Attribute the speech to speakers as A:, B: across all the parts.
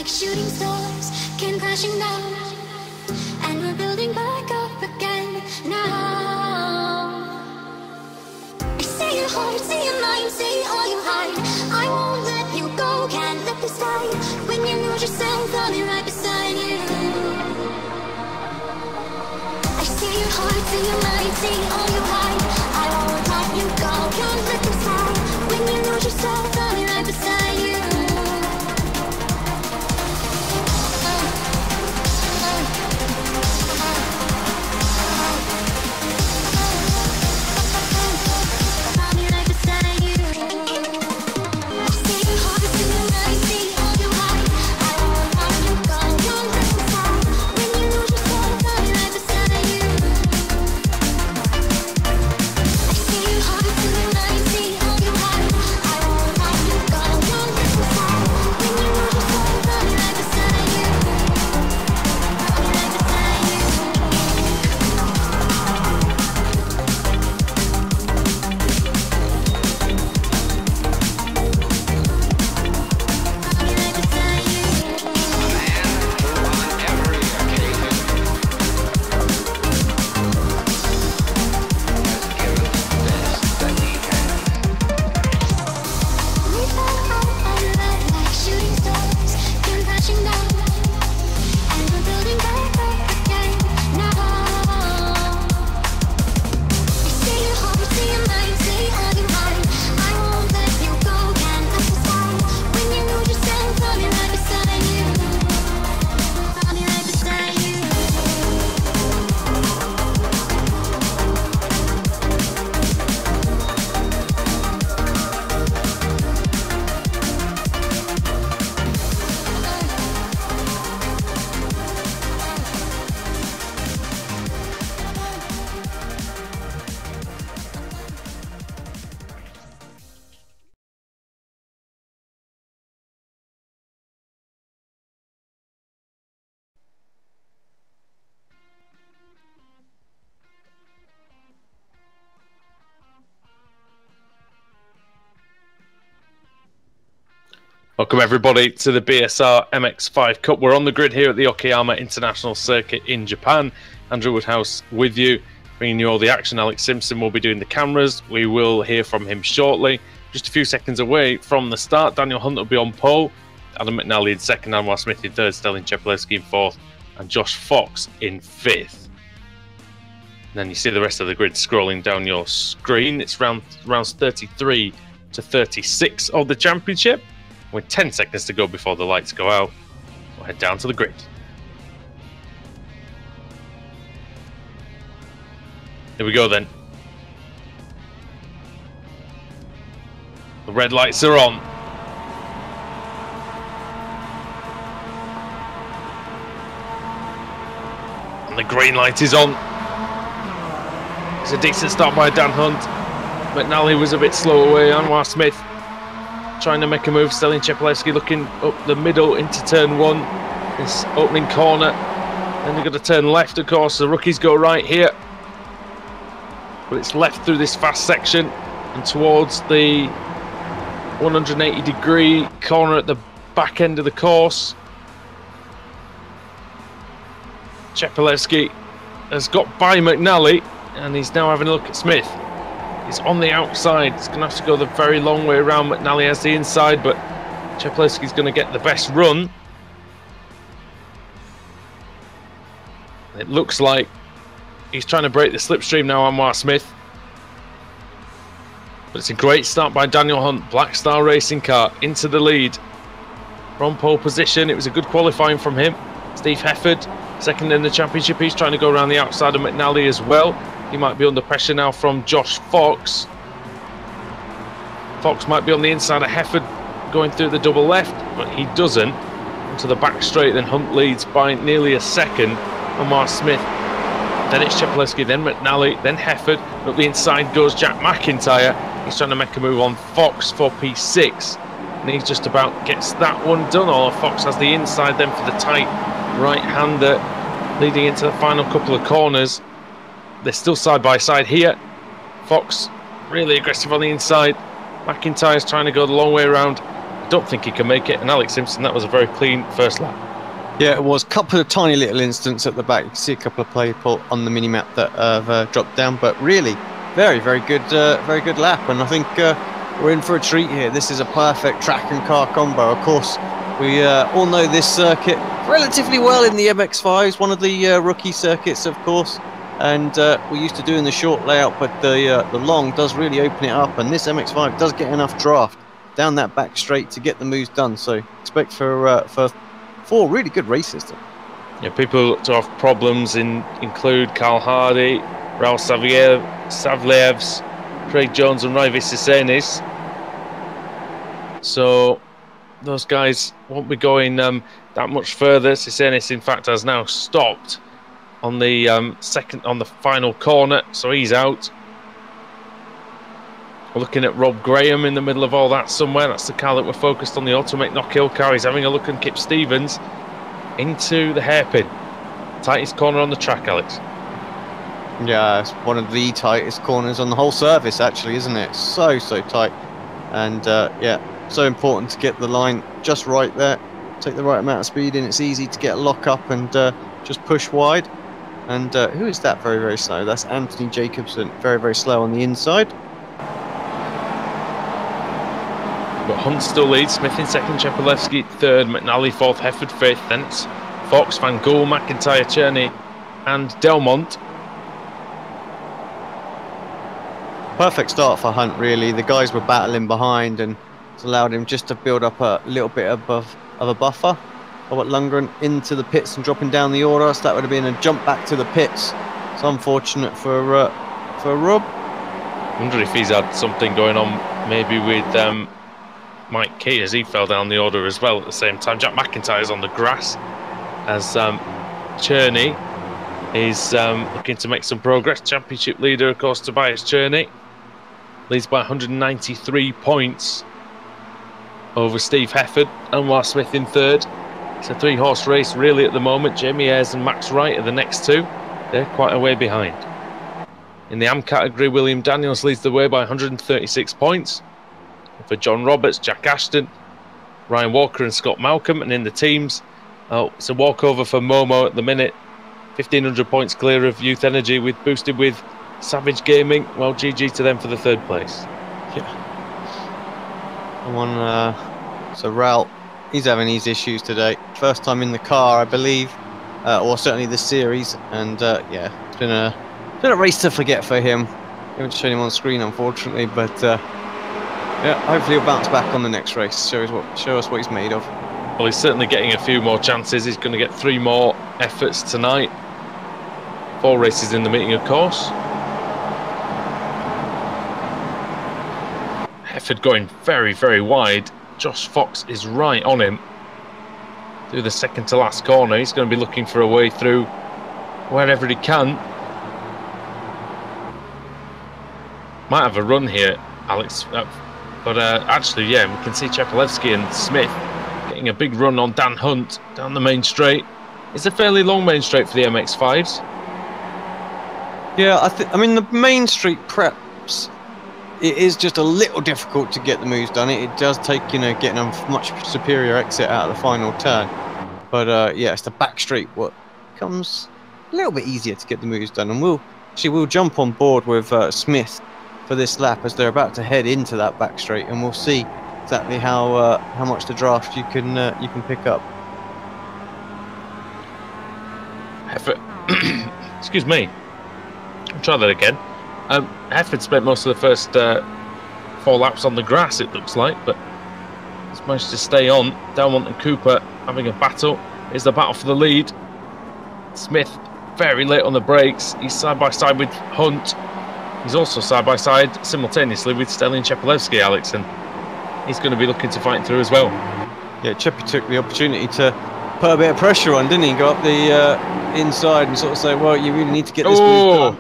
A: like shooting stars came crashing down, and we're building back up again now. I see your heart, see your mind, see all you hide. I won't let you go, can't let this die. When you lose yourself, I'll be right beside you. I see your heart, see your mind, see all you hide. I won't let you go, can't let this die. When you lose yourself, I'll be right beside you.
B: Welcome everybody to the BSR MX5 Cup. We're on the grid here at the Okayama International Circuit in Japan. Andrew Woodhouse with you, bringing you all the action. Alex Simpson will be doing the cameras. We will hear from him shortly. Just a few seconds away from the start, Daniel Hunt will be on pole, Adam McNally in second, Anwar Smith in third, Stellan Chepelewski in fourth, and Josh Fox in fifth. And then you see the rest of the grid scrolling down your screen. It's rounds 33 to 36 of the championship. With 10 seconds to go before the lights go out, we'll head down to the grid. Here we go then. The red lights are on. And the green light is on. It's a decent start by Dan Hunt. McNally was a bit slow away. Anwar Smith trying to make a move. Stellan Chepelewski looking up the middle into turn one. This opening corner. Then they've got to turn left, of course. The rookies go right here. But it's left through this fast section and towards the 180-degree corner at the back end of the course. Chepelewski has got by McNally and he's now having a look at Smith. He's on the outside. He's going to have to go the very long way around. McNally has the inside, but Chepelewski's going to get the best run. It looks like he's trying to break the slipstream now, Anwar Smith. But it's a great start by Daniel Hunt. Black Star racing car into the lead. From pole position, it was a good qualifying from him. Steve Hefford, second in the championship. He's trying to go around the outside of McNally as well. He might be under pressure now from Josh Fox. Fox might be on the inside of Hefford going through the double left, but he doesn't. Onto the back straight, then Hunt leads by nearly a second. Anwar Smith, then it's Chepelewski, then McNally, then Hefford. Up the inside goes Jack McIntyre. He's trying to make a move on Fox for P6. And he just about gets that one done. Or Fox has the inside then for the tight right-hander leading into the final couple of corners. They're still side by side here. Fox really aggressive on the inside. McIntyre's trying to go the long way around I don't think he can make it. And Alex Simpson, that was a very clean first lap.
C: Yeah, it was. A couple of tiny little incidents at the back. You can see a couple of people on the mini map that have dropped down, but really, very good lap. And I think we're in for a treat here. This is a perfect track and car combo. Of course, we all know this circuit relatively well in the MX5s, one of the rookie circuits, of course. And we're used to doing the short layout, but the long does really open it up. And this MX5 does get enough draft down that back straight to get the moves done. So expect for 4 really good races.
B: Yeah, people to have problems include Carl Hardy, Raul Savlievs, Craig Jones and Ravi Sisenis. So those guys won't be going that much further. Sisenis, in fact, has now stopped on the final corner, so he's out. We're looking at Rob Graham in the middle of all that somewhere. That's the car that we're focused on, the Automate Knockhill car. He's having a look, and Kip Stevens into the hairpin. Tightest corner on the track, Alex.
C: Yeah, it's one of the tightest corners on the whole service, actually, isn't it? So tight. And yeah, so important to get the line just right there. Take the right amount of speed in. It's easy to get a lock up and just push wide. And who is that very slow? That's Anthony Jacobson, very slow on the inside.
B: But Hunt still leads, Smith in second, Chepelevsky third, McNally fourth, Hefford fifth, then it's Fox, Van Gool, McIntyre, Cherney and Delmont.
C: Perfect start for Hunt, really. The guys were battling behind, and it's allowed him just to build up a little bit of a buffer. Robert Lundgren into the pits and dropping down the order, so that would have been a jump back to the pits. It's unfortunate for Rob.
B: I wonder if he's had something going on maybe with Mike Key, as he fell down the order as well at the same time. Jack McIntyre's on the grass as Cherney is looking to make some progress. Championship leader, of course, Tobias Cherney leads by 193 points over Steve Hefford and War Smith in third. It's a 3-horse race really at the moment. Jamie Ayres and Max Wright are the next two. They're quite a way behind. In the AM category, William Daniels leads the way by 136 points. For John Roberts, Jack Ashton, Ryan Walker and Scott Malcolm. And in the teams, it's a walkover for Momo at the minute. 1,500 points clear of Youth Energy, with boosted with Savage Gaming. Well, GG to them for the third place.
C: Yeah. So Raul, he's having these issues today. First time in the car, I believe, or certainly this series. And yeah, it's been a race to forget for him. I haven't shown him on screen, unfortunately, but yeah, hopefully he'll bounce back on the next race. Show us what he's made of.
B: Well, he's certainly getting a few more chances. He's going to get 3 more efforts tonight. 4 races in the meeting, of course. Hefford going very wide. Josh Fox is right on him through the second to last corner. He's going to be looking for a way through wherever he can. Might have a run here, Alex. But actually, yeah, we can see Chepelevsky and Smith getting a big run on Dan Hunt down the main straight. It's a fairly long main straight for the MX5s.
C: Yeah, I mean, the main street preps, it is just a little difficult to get the moves done. It does take, getting a much superior exit out of the final turn. But yeah, it's the back straight what becomes a little bit easier to get the moves done. And we'll jump on board with Smith for this lap as they're about to head into that back straight, and we'll see exactly how much the draft you can pick up.
B: Excuse me. I'll try that again. Hefford spent most of the first 4 laps on the grass, it looks like, but he's managed to stay on. Delmont and Cooper having a battle. Here's the battle for the lead. Smith very late on the brakes. He's side by side with Hunt. He's also side by side simultaneously with Stalin Chepelevsky, Alex, and he's going to be looking to fight through as well.
C: Yeah, Cheppy took the opportunity to put a bit of pressure on, didn't he? Go up the inside and sort of say, well, you really need to get this move done.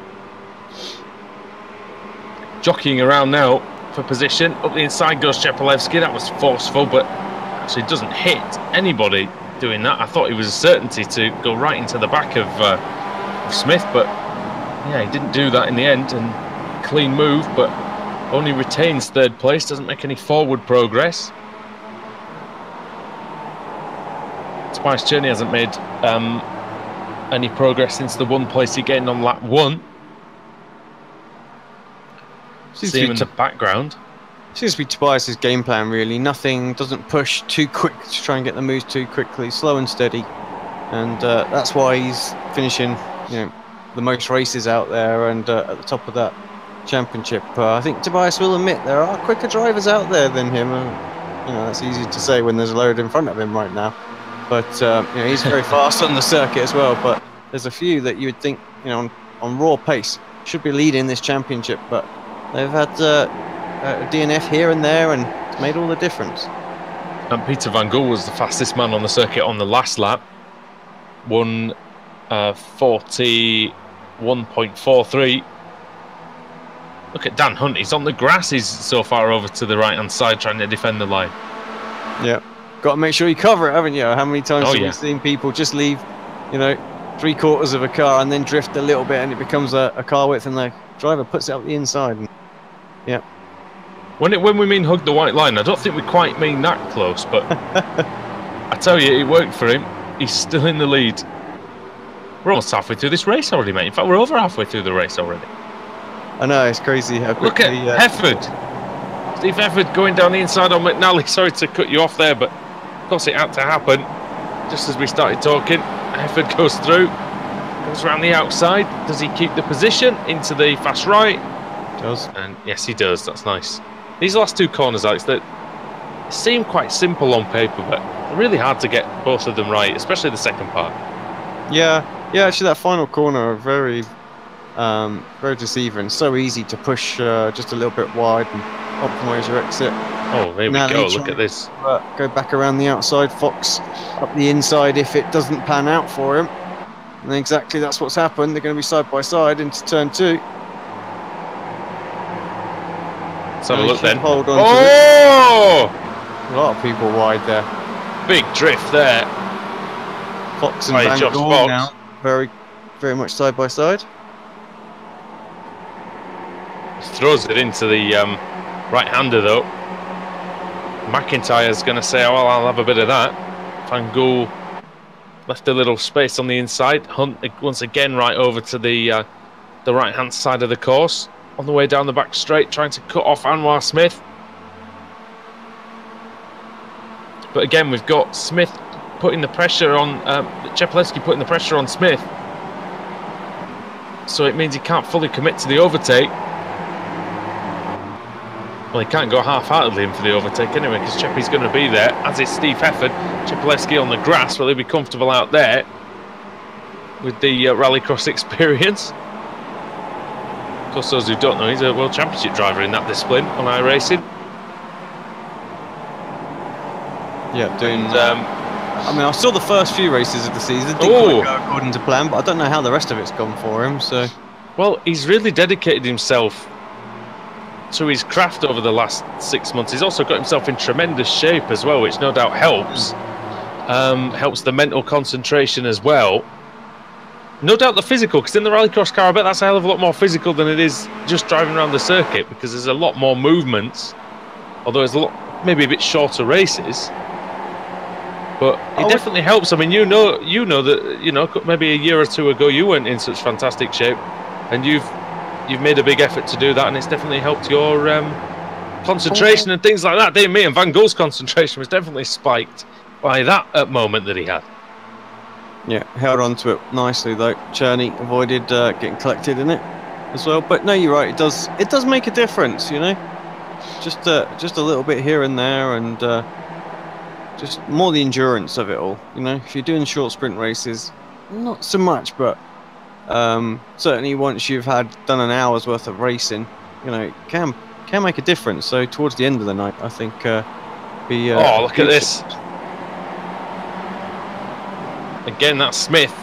B: Jockeying around now for position. Up the inside goes Chepelevsky. That was forceful, but actually doesn't hit anybody doing that. I thought it was a certainty to go right into the back of Smith, but yeah, he didn't do that in the end. And clean move, but only retains third place, doesn't make any forward progress. Tobias Cherney hasn't made any progress since the one place he gained on lap 1. See him in the background.
C: Seems to be Tobias's game plan, really. Nothing, doesn't push too quick to try and get the moves too quickly, slow and steady. And that's why he's finishing, the most races out there and at the top of that championship. I think Tobias will admit there are quicker drivers out there than him. That's easy to say when there's a load in front of him right now. But he's very fast on the circuit as well. But there's a few that you would think, on raw pace, should be leading this championship. But they've had a DNF here and there, and it's made all the difference.
B: And Peter Van Gool was the fastest man on the circuit on the last lap. 1:41.43. Look at Dan Hunt. He's on the grass. He's so far over to the right-hand side trying to defend the line.
C: Yeah. Got to make sure you cover it, haven't you? How many times have you seen people just leave, 3/4 of a car and then drift a little bit and it becomes a car width and the driver puts it up the inside. And, yeah.
B: When we mean hug the white line, I don't think we quite mean that close, but I tell you, it worked for him. He's still in the lead. We're almost halfway through this race already, mate. In fact, we're over halfway through the race already.
C: I know, it's crazy how quickly...
B: Look at Hefford. Steve Hefford going down the inside on McNally. Sorry to cut you off there, but of course it had to happen. Just as we started talking, Hefford goes through, goes around the outside. Does he keep the position into the fast right?
C: Does.
B: And yes, he does. That's nice. These last two corners, Alex, that seem quite simple on paper, but they're really hard to get both of them right, especially the second part.
C: Yeah, actually that final corner are very deceiving. So easy to push just a little bit wide and optimise your exit.
B: Oh, there we go. Look at this.
C: Go back around the outside, Fox up the inside if it doesn't pan out for him. And exactly that's what's happened. They're going to be side by side into turn 2.
B: Let's have a look then.
C: Hold on to it. A lot of people wide there.
B: Big drift there.
C: Fox and Van Gool now very, very much side by side.
B: Throws it into the right-hander though. McIntyre's going to say, "Oh, well, I'll have a bit of that." Van Gool left a little space on the inside. Hunt once again right over to the right-hand side of the course. On the way down the back straight, trying to cut off Anwar Smith. But again, we've got Smith putting the pressure on, Czepelewski putting the pressure on Smith. So it means he can't fully commit to the overtake. Well, he can't go half-heartedly in for the overtake anyway, because Cheppy's going to be there, as is Steve Hefford. Czepelewski on the grass, well, he'll be comfortable out there with the rallycross experience. Of course, those who don't know, he's a World Championship driver in that discipline on iRacing.
C: Yeah, doing... I saw the first few races of the season. Didn't quite go according to plan, but I don't know how the rest of it's gone for him. So,
B: well, he's really dedicated himself to his craft over the last 6 months. He's also got himself in tremendous shape as well, which no doubt helps. Helps the mental concentration as well. No doubt the physical, because in the rallycross car, I bet that's a hell of a lot more physical than it is just driving around the circuit, because there's a lot more movements, although it's maybe a bit shorter races. But it definitely helps. I mean, you know that maybe a year or two ago you weren't in such fantastic shape, and you've made a big effort to do that, and it's definitely helped your concentration and things like that. Didn't me? And Van Gool's concentration was definitely spiked by that moment that he had.
C: Yeah, held on to it nicely though. Cherney avoided getting collected in it as well. But no, you're right. It does make a difference, just a little bit here and there, and just more the endurance of it all. If you're doing short sprint races, not so much, but certainly once you've done an hour's worth of racing, it can make a difference. So towards the end of the night, I think
B: look at this. Again, that's Smith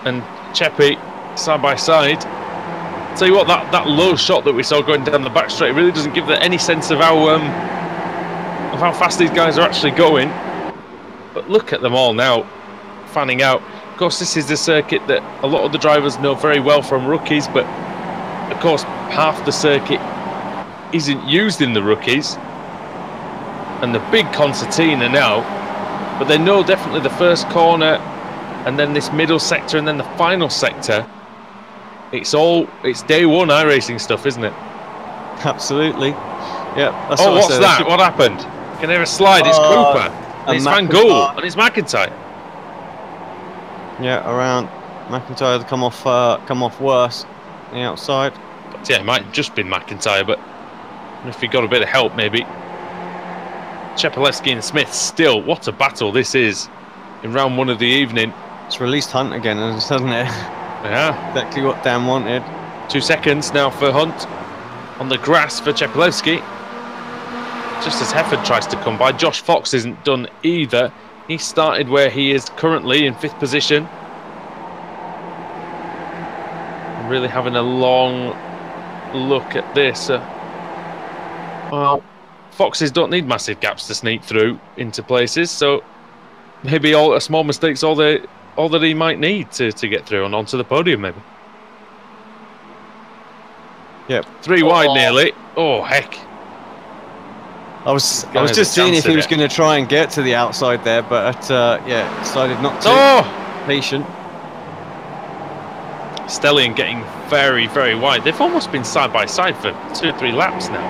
B: and Cheppy side by side. Tell you what, that low shot that we saw going down the back straight really doesn't give any sense of how fast these guys are actually going. But look at them all now, fanning out. Of course, this is the circuit that a lot of the drivers know very well from rookies, but of course, half the circuit isn't used in the rookies. And the big concertina now but they know definitely the first corner, and then this middle sector, and then the final sector. It's day one iRacing stuff, isn't it?
C: Absolutely. Yeah. That's
B: Oh,
C: what
B: what's that? What happened? Can hear a slide. It's Cooper. And it's Van Gool. And it's McIntyre.
C: Yeah, around McIntyre come off worse on the outside.
B: But yeah, it might have just been McIntyre, but if he got a bit of help, maybe. Chepelewski and Smith still. What a battle this is in round one of the evening.
C: It's released Hunt again, hasn't it?
B: Yeah.
C: Exactly what Dan wanted.
B: 2 seconds now for Hunt on the grass for Chepelewski. Just as Hefford tries to come by, Josh Fox isn't done either. He started where he is currently in 5th position. Really having a long look at this. Well, Foxes don't need massive gaps to sneak through into places, so maybe a small mistake's all that he might need to get through and onto the podium, maybe.
C: Yep.
B: 3 wide nearly. Oh, heck.
C: I was just seeing if he was going to try and get to the outside there, but yeah, decided not to.
B: Oh!
C: Patient.
B: Stellian getting very, very wide. They've almost been side by side for 2 or 3 laps now.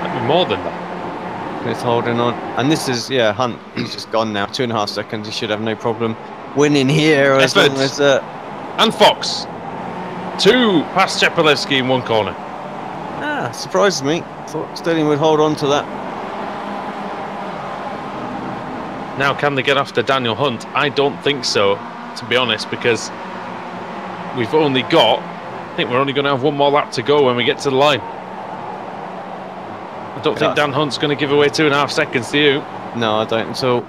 B: Might be more than that.
C: Smith holding on. And this is, yeah, Hunt. He's just gone now. 2.5 seconds. He should have no problem winning here. As long as,
B: and Fox. 2 past Chepelewski in 1 corner.
C: Ah, surprises me. Thought Stellian would hold on to that.
B: Now, can they get after Daniel Hunt? I don't think so, to be honest, because we've only got, I think we're only going to have 1 more lap to go when we get to the line. I don't think Dan Hunt's going to give away 2.5 seconds to you.
C: No, I don't. So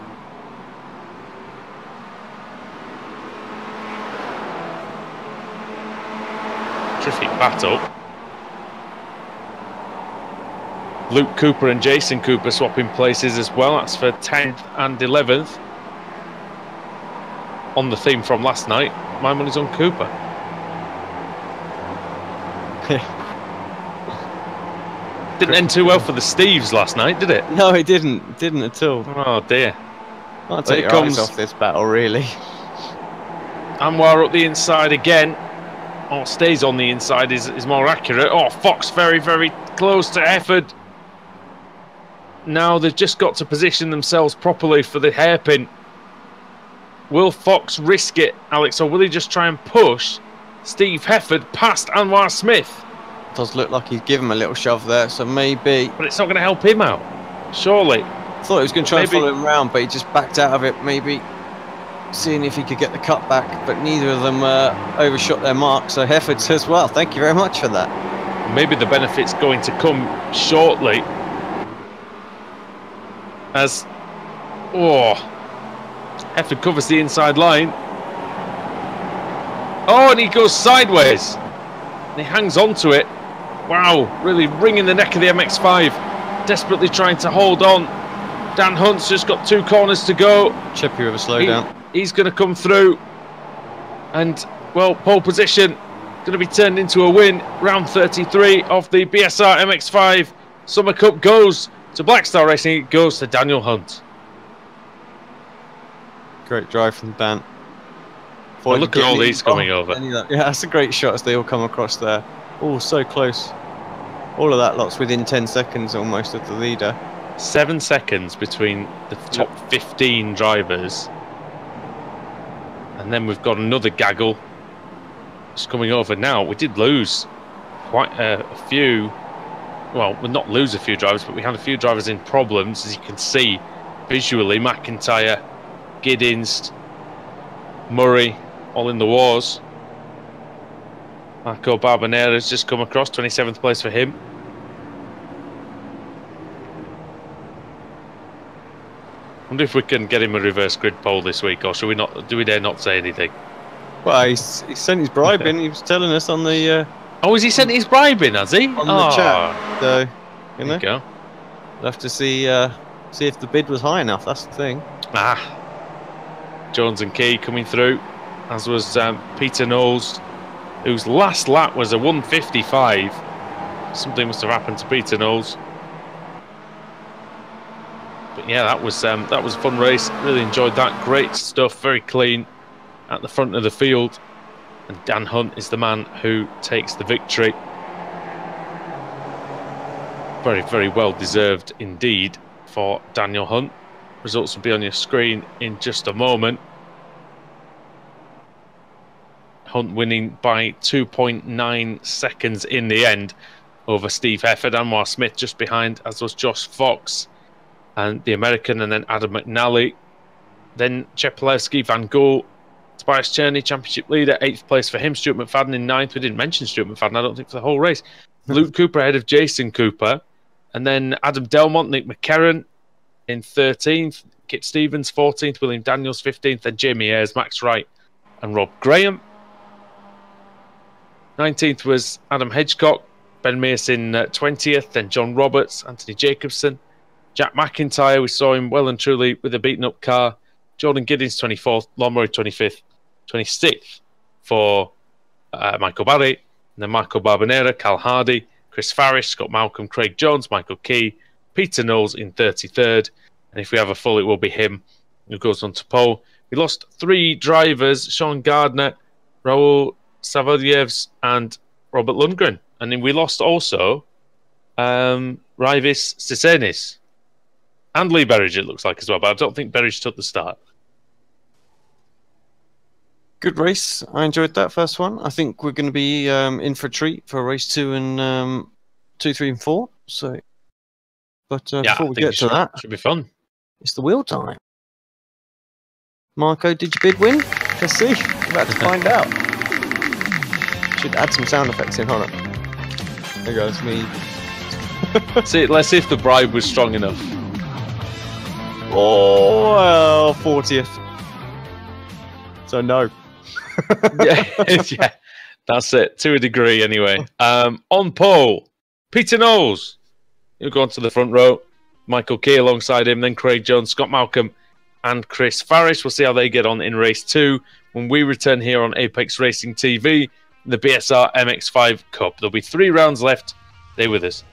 B: terrific battle. Luke Cooper and Jason Cooper swapping places as well. That's for 10th and 11th. On the theme from last night, my money's on Cooper. Didn't end too well for the Steves last night, did it?
C: No, it didn't. Didn't at all.
B: Oh dear.
C: Can't take your eyes off this battle, really.
B: Anwar up the inside again. Or stays on the inside is more accurate. Oh, Fox very, very close to Hefford. Now they've just got to position themselves properly for the hairpin. Will Fox risk it, Alex, or will he just try and push Steve Hefford past Anwar Smith?
C: It does look like he's given him a little shove there, so maybe.
B: But it's not going to help him out, surely.
C: I thought he was going to try and follow him around, but he just backed out of it, maybe seeing if he could get the cut back, but neither of them overshot their mark. So Hefford says, well, thank you very much for that.
B: Maybe the benefit's going to come shortly. As Hefford covers the inside line. Oh, and he goes sideways. And he hangs on to it. Wow, really wringing the neck of the MX5. Desperately trying to hold on. Dan Hunt's just got 2 corners to go.
C: Chippy with a slowdown.
B: He's going to come through. And, well, pole position going to be turned into a win. Round 33 of the BSR MX5 Summer Cup goes to Blackstar Racing. It goes to Daniel Hunt. Great
C: drive from Dan.
B: Well, look at all these coming over.
C: Yeah, that's a great shot as they all come across there. Oh, so close. All of that lot's within 10 seconds almost of the leader.
B: 7 seconds between the top 15 drivers. And then we've got another gaggle just coming over now. We did lose quite a few. Well, we'll not lose a few drivers, but we had a few drivers in problems, as you can see visually. McIntyre, Giddins, Murray, all in the wars. Marco Barbanera's just come across, 27th place for him. Wonder if we can get him a reverse grid pole this week, or should we not? Do we dare not say anything?
C: Well, he sent his bribe in. He was telling us on the.
B: Oh, has he sent his bribe in? Has he?
C: On the chat. So, you know,
B: there you go.
C: We'll have to see if the bid was high enough. That's the thing.
B: Jones and Key coming through, as was Peter Knowles, whose last lap was a 1:55. Something must have happened to Peter Knowles. But yeah, that was a fun race. Really enjoyed that. Great stuff. Very clean at the front of the field. And Dan Hunt is the man who takes the victory. Very, very well deserved indeed for Daniel Hunt. Results will be on your screen in just a moment. Hunt winning by 2.9 seconds in the end over Steve Hefford. Anwar Smith just behind, as was Josh Fox and the American, and then Adam McNally. Then Chepelewski, Van Gool, Tobias Cherney, championship leader, 8th place for him. Stuart McFadden in 9th. We didn't mention Stuart McFadden, I don't think, for the whole race. Luke Cooper ahead of Jason Cooper. And then Adam Delmont, Nick McCarron in 13th. Kit Stevens, 14th. William Daniels, 15th. Then Jamie Ayres, Max Wright, and Rob Graham. 19th was Adam Hedgecock, Ben Mears in 20th, then John Roberts, Anthony Jacobson, Jack McIntyre, we saw him well and truly with a beaten up car, Jordan Giddins 24th, Lon Murray 25th, 26th for Michael Barry, and then Michael Barbanera, Cal Hardy, Chris Farish, Scott Malcolm, Craig Jones, Michael Key, Peter Knowles in 33rd, and if we have a full, it will be him who goes on to pole. We lost 3 drivers, Sean Gardner, Raul Savodievs and Robert Lundgren. And then we lost also Raivis Sisenis and Lee Berridge, it looks like, as well. But I don't think Berridge took the start.
C: Good race. I enjoyed that first one. I think we're going to be in for a treat for race 2 and 2, 3 and 4. So, but
B: yeah,
C: before we get to that,
B: should be fun.
C: It's the wheel time. Marco, did your bid win? Let's see. We're about to find out. Should add some sound effects in, hold on. There goes me.
B: Let's see if the bribe was strong enough.
C: Oh, well, 40th. So no.
B: yeah, that's it. To a degree, anyway. On pole, Peter Knowles. He'll go on to the front row. Michael Key alongside him. Then Craig Jones, Scott Malcolm, and Chris Farish. We'll see how they get on in race 2 when we return here on Apex Racing TV. The BSR MX5 Cup. There'll be 3 rounds left. Stay with us.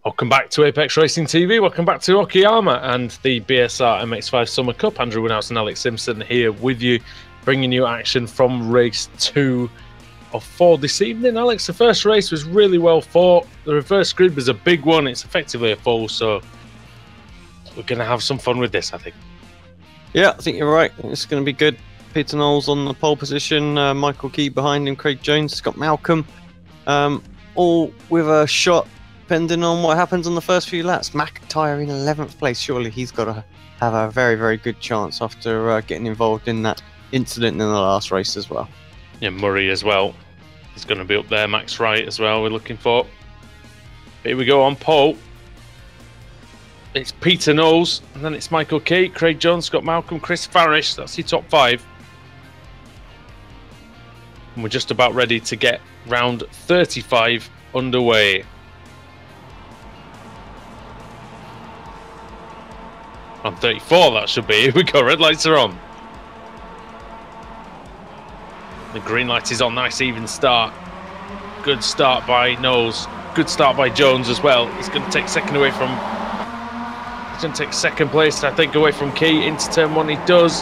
B: Welcome back to Apex Racing TV. Welcome back to Okayama and the BSR MX5 Summer Cup. Andrew Woodhouse and Alex Simpson here with you, bringing you action from race 2 of 4 this evening. Alex, the first race was really well fought. The reverse grid was a big one. It's effectively a full, so we're going to have some fun with this, I think. Yeah,
C: I think you're right. It's going to be good. Peter Knowles on the pole position, Michael Key behind him, Craig Jones, Scott Malcolm, all with a shot. Depending on what happens on the first few laps. McIntyre in 11th place. Surely he's got to have a very, very good chance after getting involved in that incident in the last race as well.
B: Yeah, Murray as well. He's going to be up there. Max Wright as well, we're looking for. Here we go on pole. It's Peter Knowles, and then it's Michael Key, Craig Jones, Scott Malcolm, Chris Farish. That's your top 5. And we're just about ready to get round 35 underway. On 34, that should be. Here we go. Red lights are on. The green light is on. Nice even start. Good start by Knowles. Good start by Jones as well. He's going to take second away from. He's going to take second place, I think, away from Key into turn 1. He does.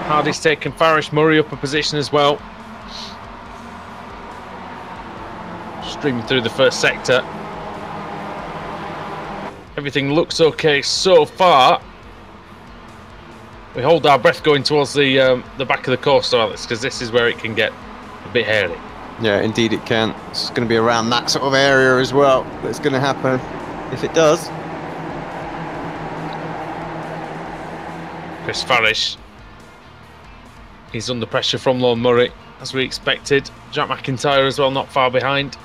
B: Hardy's taken Farish. Murray up a position as well. Streaming through the first sector. Everything looks okay so far. We hold our breath going towards the back of the course, though, Alex, because this is where it can get a bit hairy.
C: Yeah, indeed it can. It's going to be around that sort of area as well that's going to happen if it does.
B: Chris Farish. He's under pressure from Lord Murray, as we expected. Jack McIntyre as well, not far behind.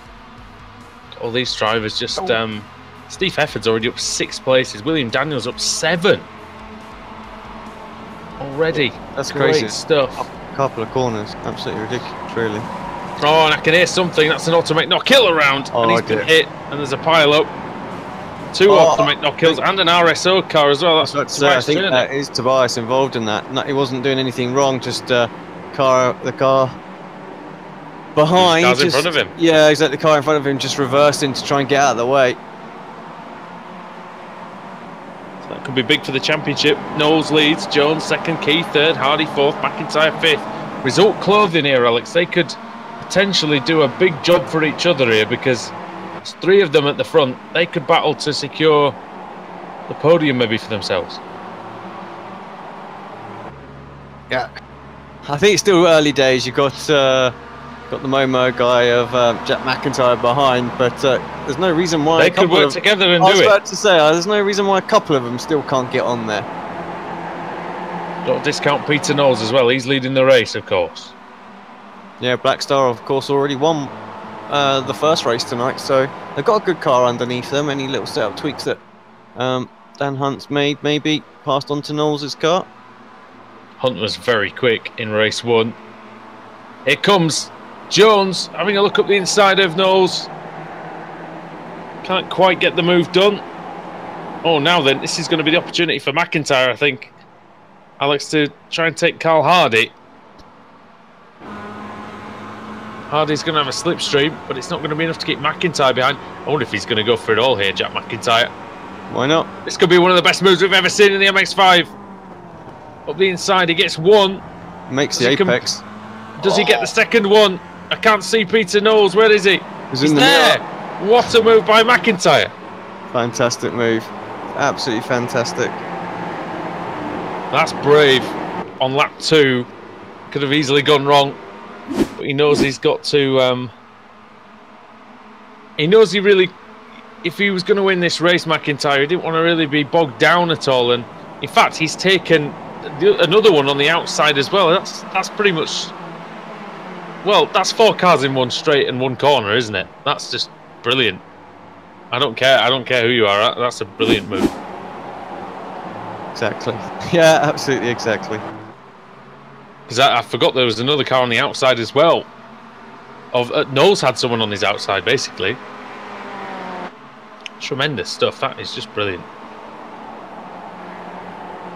B: All these drivers just... Steve Hefford's already up 6 places. William Daniels up 7 already.
C: That's
B: great
C: crazy
B: stuff.
C: A couple of corners, absolutely ridiculous, really.
B: Oh, and I can hear something. That's an automatic knock kill around, and he's been hit. And there's a pile up. 2 automatic knock kills and an RSO car as well. That's
C: I think that is Tobias involved in that. No, he wasn't doing anything wrong. Just the car behind.
B: Car's in front of him.
C: Yeah, exactly. The car in front of him just reversing to try and get out of the way.
B: That could be big for the championship. Knowles leads, Jones second, Key third, Hardy fourth, McIntyre 5th. Result clothing here, Alex. They could potentially do a big job for each other here because there's 3 of them at the front. They could battle to secure the podium maybe for themselves.
C: Yeah, I think it's still early days. You've got the Momo guy of Jack McIntyre behind, but there's no reason why
B: they could work together and do it.
C: I was about to say, there's no reason why a couple of them still can't get on there.
B: Don't discount Peter Knowles as well. He's leading the race, of course.
C: Yeah, Black Star, of course, already won the first race tonight, so they've got a good car underneath them. Any little setup tweaks that Dan Hunt's made, maybe passed on to Knowles' car.
B: Hunt was very quick in race 1. Here comes Jones having a look up the inside of Knowles. Can't quite get the move done. Oh, now then, this is going to be the opportunity for McIntyre, I think, Alex, to try and take Carl Hardy. Hardy's going to have a slipstream, but it's not going to be enough to keep McIntyre behind. I wonder if he's going to go for it all here, Jack McIntyre.
C: Why not?
B: This could be one of the best moves we've ever seen in the MX5. Up the inside, he gets 1.
C: Makes the apex.
B: Does he get the second one? I can't see Peter Knowles. Where is he?
C: He's
B: there. What a move by McIntyre.
C: Fantastic move. Absolutely fantastic.
B: That's brave. On lap 2. Could have easily gone wrong. But he knows he's got to... he knows he really... If he was going to win this race, McIntyre, he didn't want to really be bogged down at all. And in fact, he's taken another one on the outside as well. That's pretty much Well, that's 4 cars in one straight and one corner, isn't it? That's just brilliant. I don't care. I don't care who you are. That's a brilliant move.
C: Exactly. Yeah, absolutely, exactly.
B: Because I forgot there was another car on the outside as well. Knowles had someone on his outside, basically. Tremendous stuff. That is just brilliant.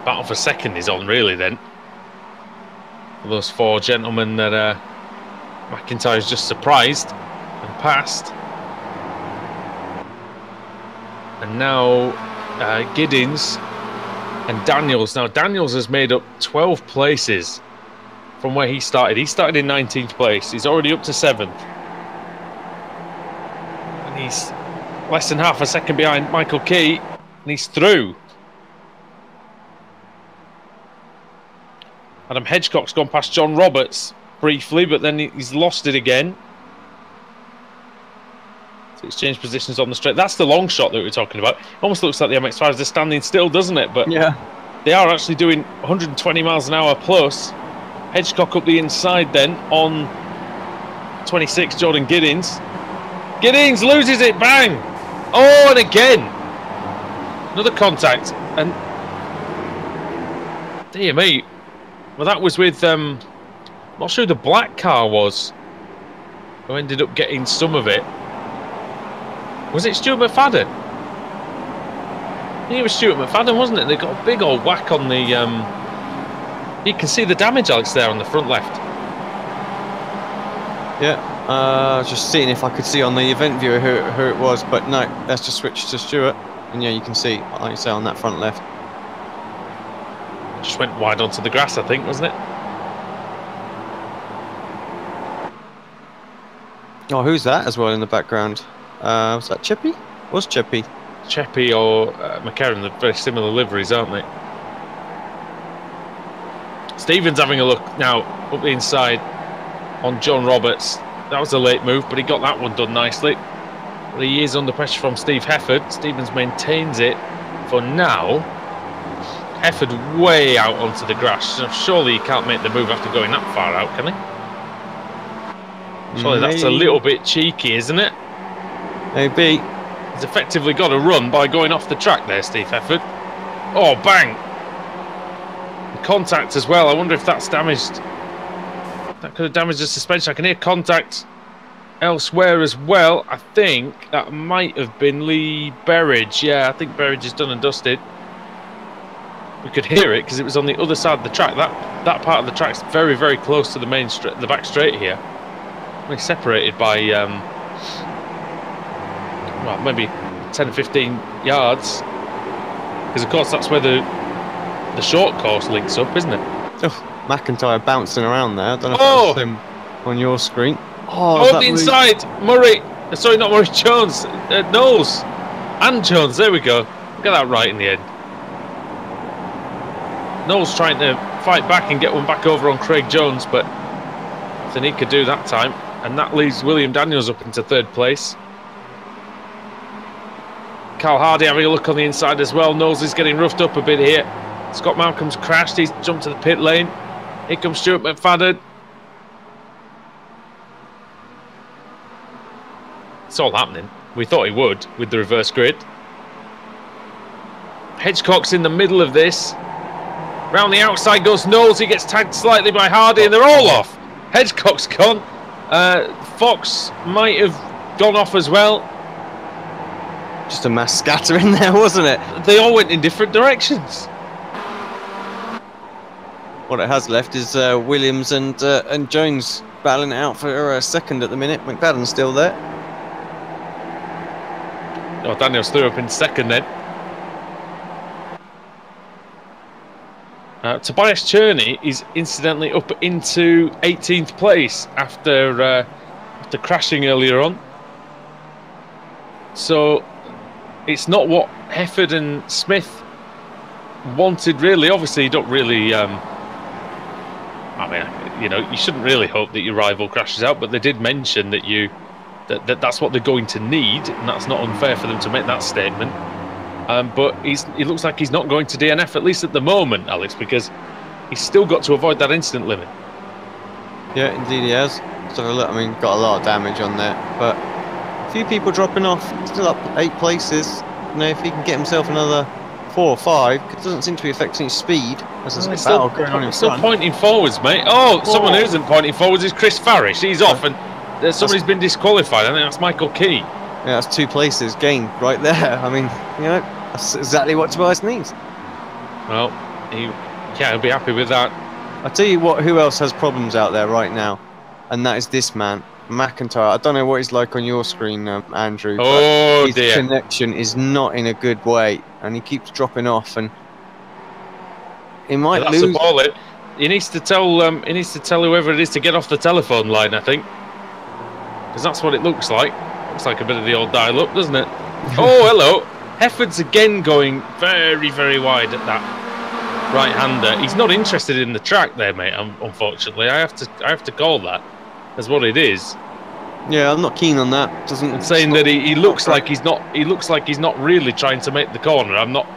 B: Battle for second is on, really, then. For those 4 gentlemen that McIntyre's just surprised and passed. And now Giddins and Daniels. Now, Daniels has made up 12 places from where he started. He started in 19th place. He's already up to 7th. And he's less than half a second behind Michael Key. And he's through. Adam Hedgecock's gone past John Roberts briefly, but then he's lost it again. So it's changed positions on the straight. That's the long shot that we were talking about. Almost looks like the MX-5s are standing still, doesn't it? But
C: yeah,
B: they are actually doing 120 miles an hour plus. Hedgecock up the inside then on 26, Jordan Giddins. Giddins loses it, bang! Oh, and again! Another contact, and... dear me. Well, that was with, not sure who the black car was, who ended up getting some of it. Was it Stuart McFadden? I think it was Stuart McFadden, wasn't it? They got a big old whack on the, you can see the damage, Alex, there on the front left.
C: Yeah, just seeing if I could see on the event viewer who it was, but no, let's just switch to Stuart. And yeah, you can see, like you say, on that front left.
B: Just went wide onto the grass, I think, wasn't it?
C: Oh, who's that as well in the background? Was that Chippy? Was Chippy?
B: Chippy or McCarran, they're very similar liveries, aren't they? Stevens having a look now up the inside on John Roberts. That was a late move, but he got that one done nicely. But he is under pressure from Steve Hefford. Stevens maintains it for now. Hefford way out onto the grass. Surely he can't make the move after going that far out, can he? Surely that's a little bit cheeky, isn't it?
C: Maybe.
B: He's effectively got a run by going off the track there, Steve Hefford. Oh, bang! The contact as well. I wonder if that's damaged. That could have damaged the suspension. I can hear contact elsewhere as well. I think that might have been Lee Berridge. Yeah, I think Berridge is done and dusted. We could hear it because it was on the other side of the track. That part of the track's very, very close to the main straight, the back straight here. Only separated by well, maybe 10 or 15 yards. Because of course that's where the short course links up, isn't it?
C: Oh, McIntyre bouncing around there. I don't know if that's him on your screen.
B: Oh, the inside, Murray. Sorry, not Murray. Jones, Knowles, and Jones. There we go. Get that right in the end. Knowles trying to fight back and get one back over on Craig Jones, but then he could do that time, and that leaves William Daniels up into 3rd place. Carl Hardy having a look on the inside as well. Knowles is getting roughed up a bit here. Scott Malcolm's crashed. He's jumped to the pit lane. Here comes Stuart McFadden. It's all happening. We thought he would with the reverse grid. Hedgecock's in the middle of this. Round the outside goes Knowles. He gets tagged slightly by Hardy, and they're all off. Hedgecock's gone. Fox might have gone off as well.
C: Just a mass scatter in there, wasn't it?
B: They all went in different directions.
C: What it has left is Williams and Jones battling it out for a second at the minute. McFadden's still there.
B: Oh, Daniels threw up in 2nd then. Tobias Cherney is incidentally up into 18th place after crashing earlier on. So it's not what Hefford and Smith wanted, really. Obviously, you don't really. I mean, you know, you shouldn't really hope that your rival crashes out, but they did mention that that's what they're going to need, and that's not unfair for them to make that statement. But he looks like he's not going to DNF, at least at the moment, Alex, because he's still got to avoid that incident limit.
C: Yeah, indeed he has. So look, I mean, got a lot of damage on there, but a few people dropping off. Still up 8 places. You know, if he can get himself another 4 or 5, it doesn't seem to be affecting his speed. As there's a battle going on in
B: still
C: front.
B: pointing forwards, mate. Oh, someone who isn't pointing forwards is Chris Farish. He's off, and somebody's been disqualified. I think that's Michael Key.
C: Yeah, that's 2 places gained right there. I mean, you know, that's exactly what Tobias needs.
B: Well, he'll be happy with that.
C: I tell you what, who else has problems out there right now, and that is this man, McIntyre. I don't know what he's like on your screen, Andrew.
B: Oh
C: his
B: dear.
C: Connection is not in a good way, and he keeps dropping off, and he might lose.
B: That's the ball. He needs to tell. He needs to tell whoever it is to get off the telephone line. I think, because that's what it looks like. Looks like a bit of the old dial-up, doesn't it? Oh, hello. Hefford's again going very, very wide at that right-hander. He's not interested in the track there, mate. Unfortunately, I have to call that as what it is.
C: Yeah, I'm not keen on that.
B: I'm saying that he looks like he's not. He looks like he's not really trying to make the corner. I'm not,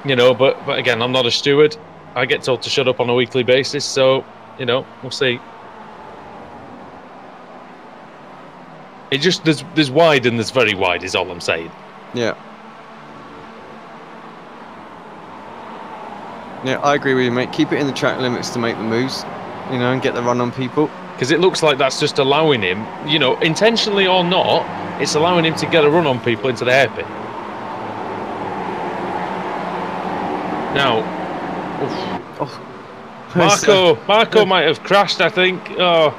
B: you know. But again, I'm not a steward. I get told to shut up on a weekly basis. So, you know, we'll see. It just there's wide and there's very wide is all I'm saying.
C: Yeah. Yeah, I agree with you, mate. Keep it in the track limits to make the moves, you know, and get the run on people.
B: Because it looks like that's just allowing him, you know, intentionally or not, it's allowing him to get a run on people into the hairpin. Now, Marco might have crashed, I think. Oh,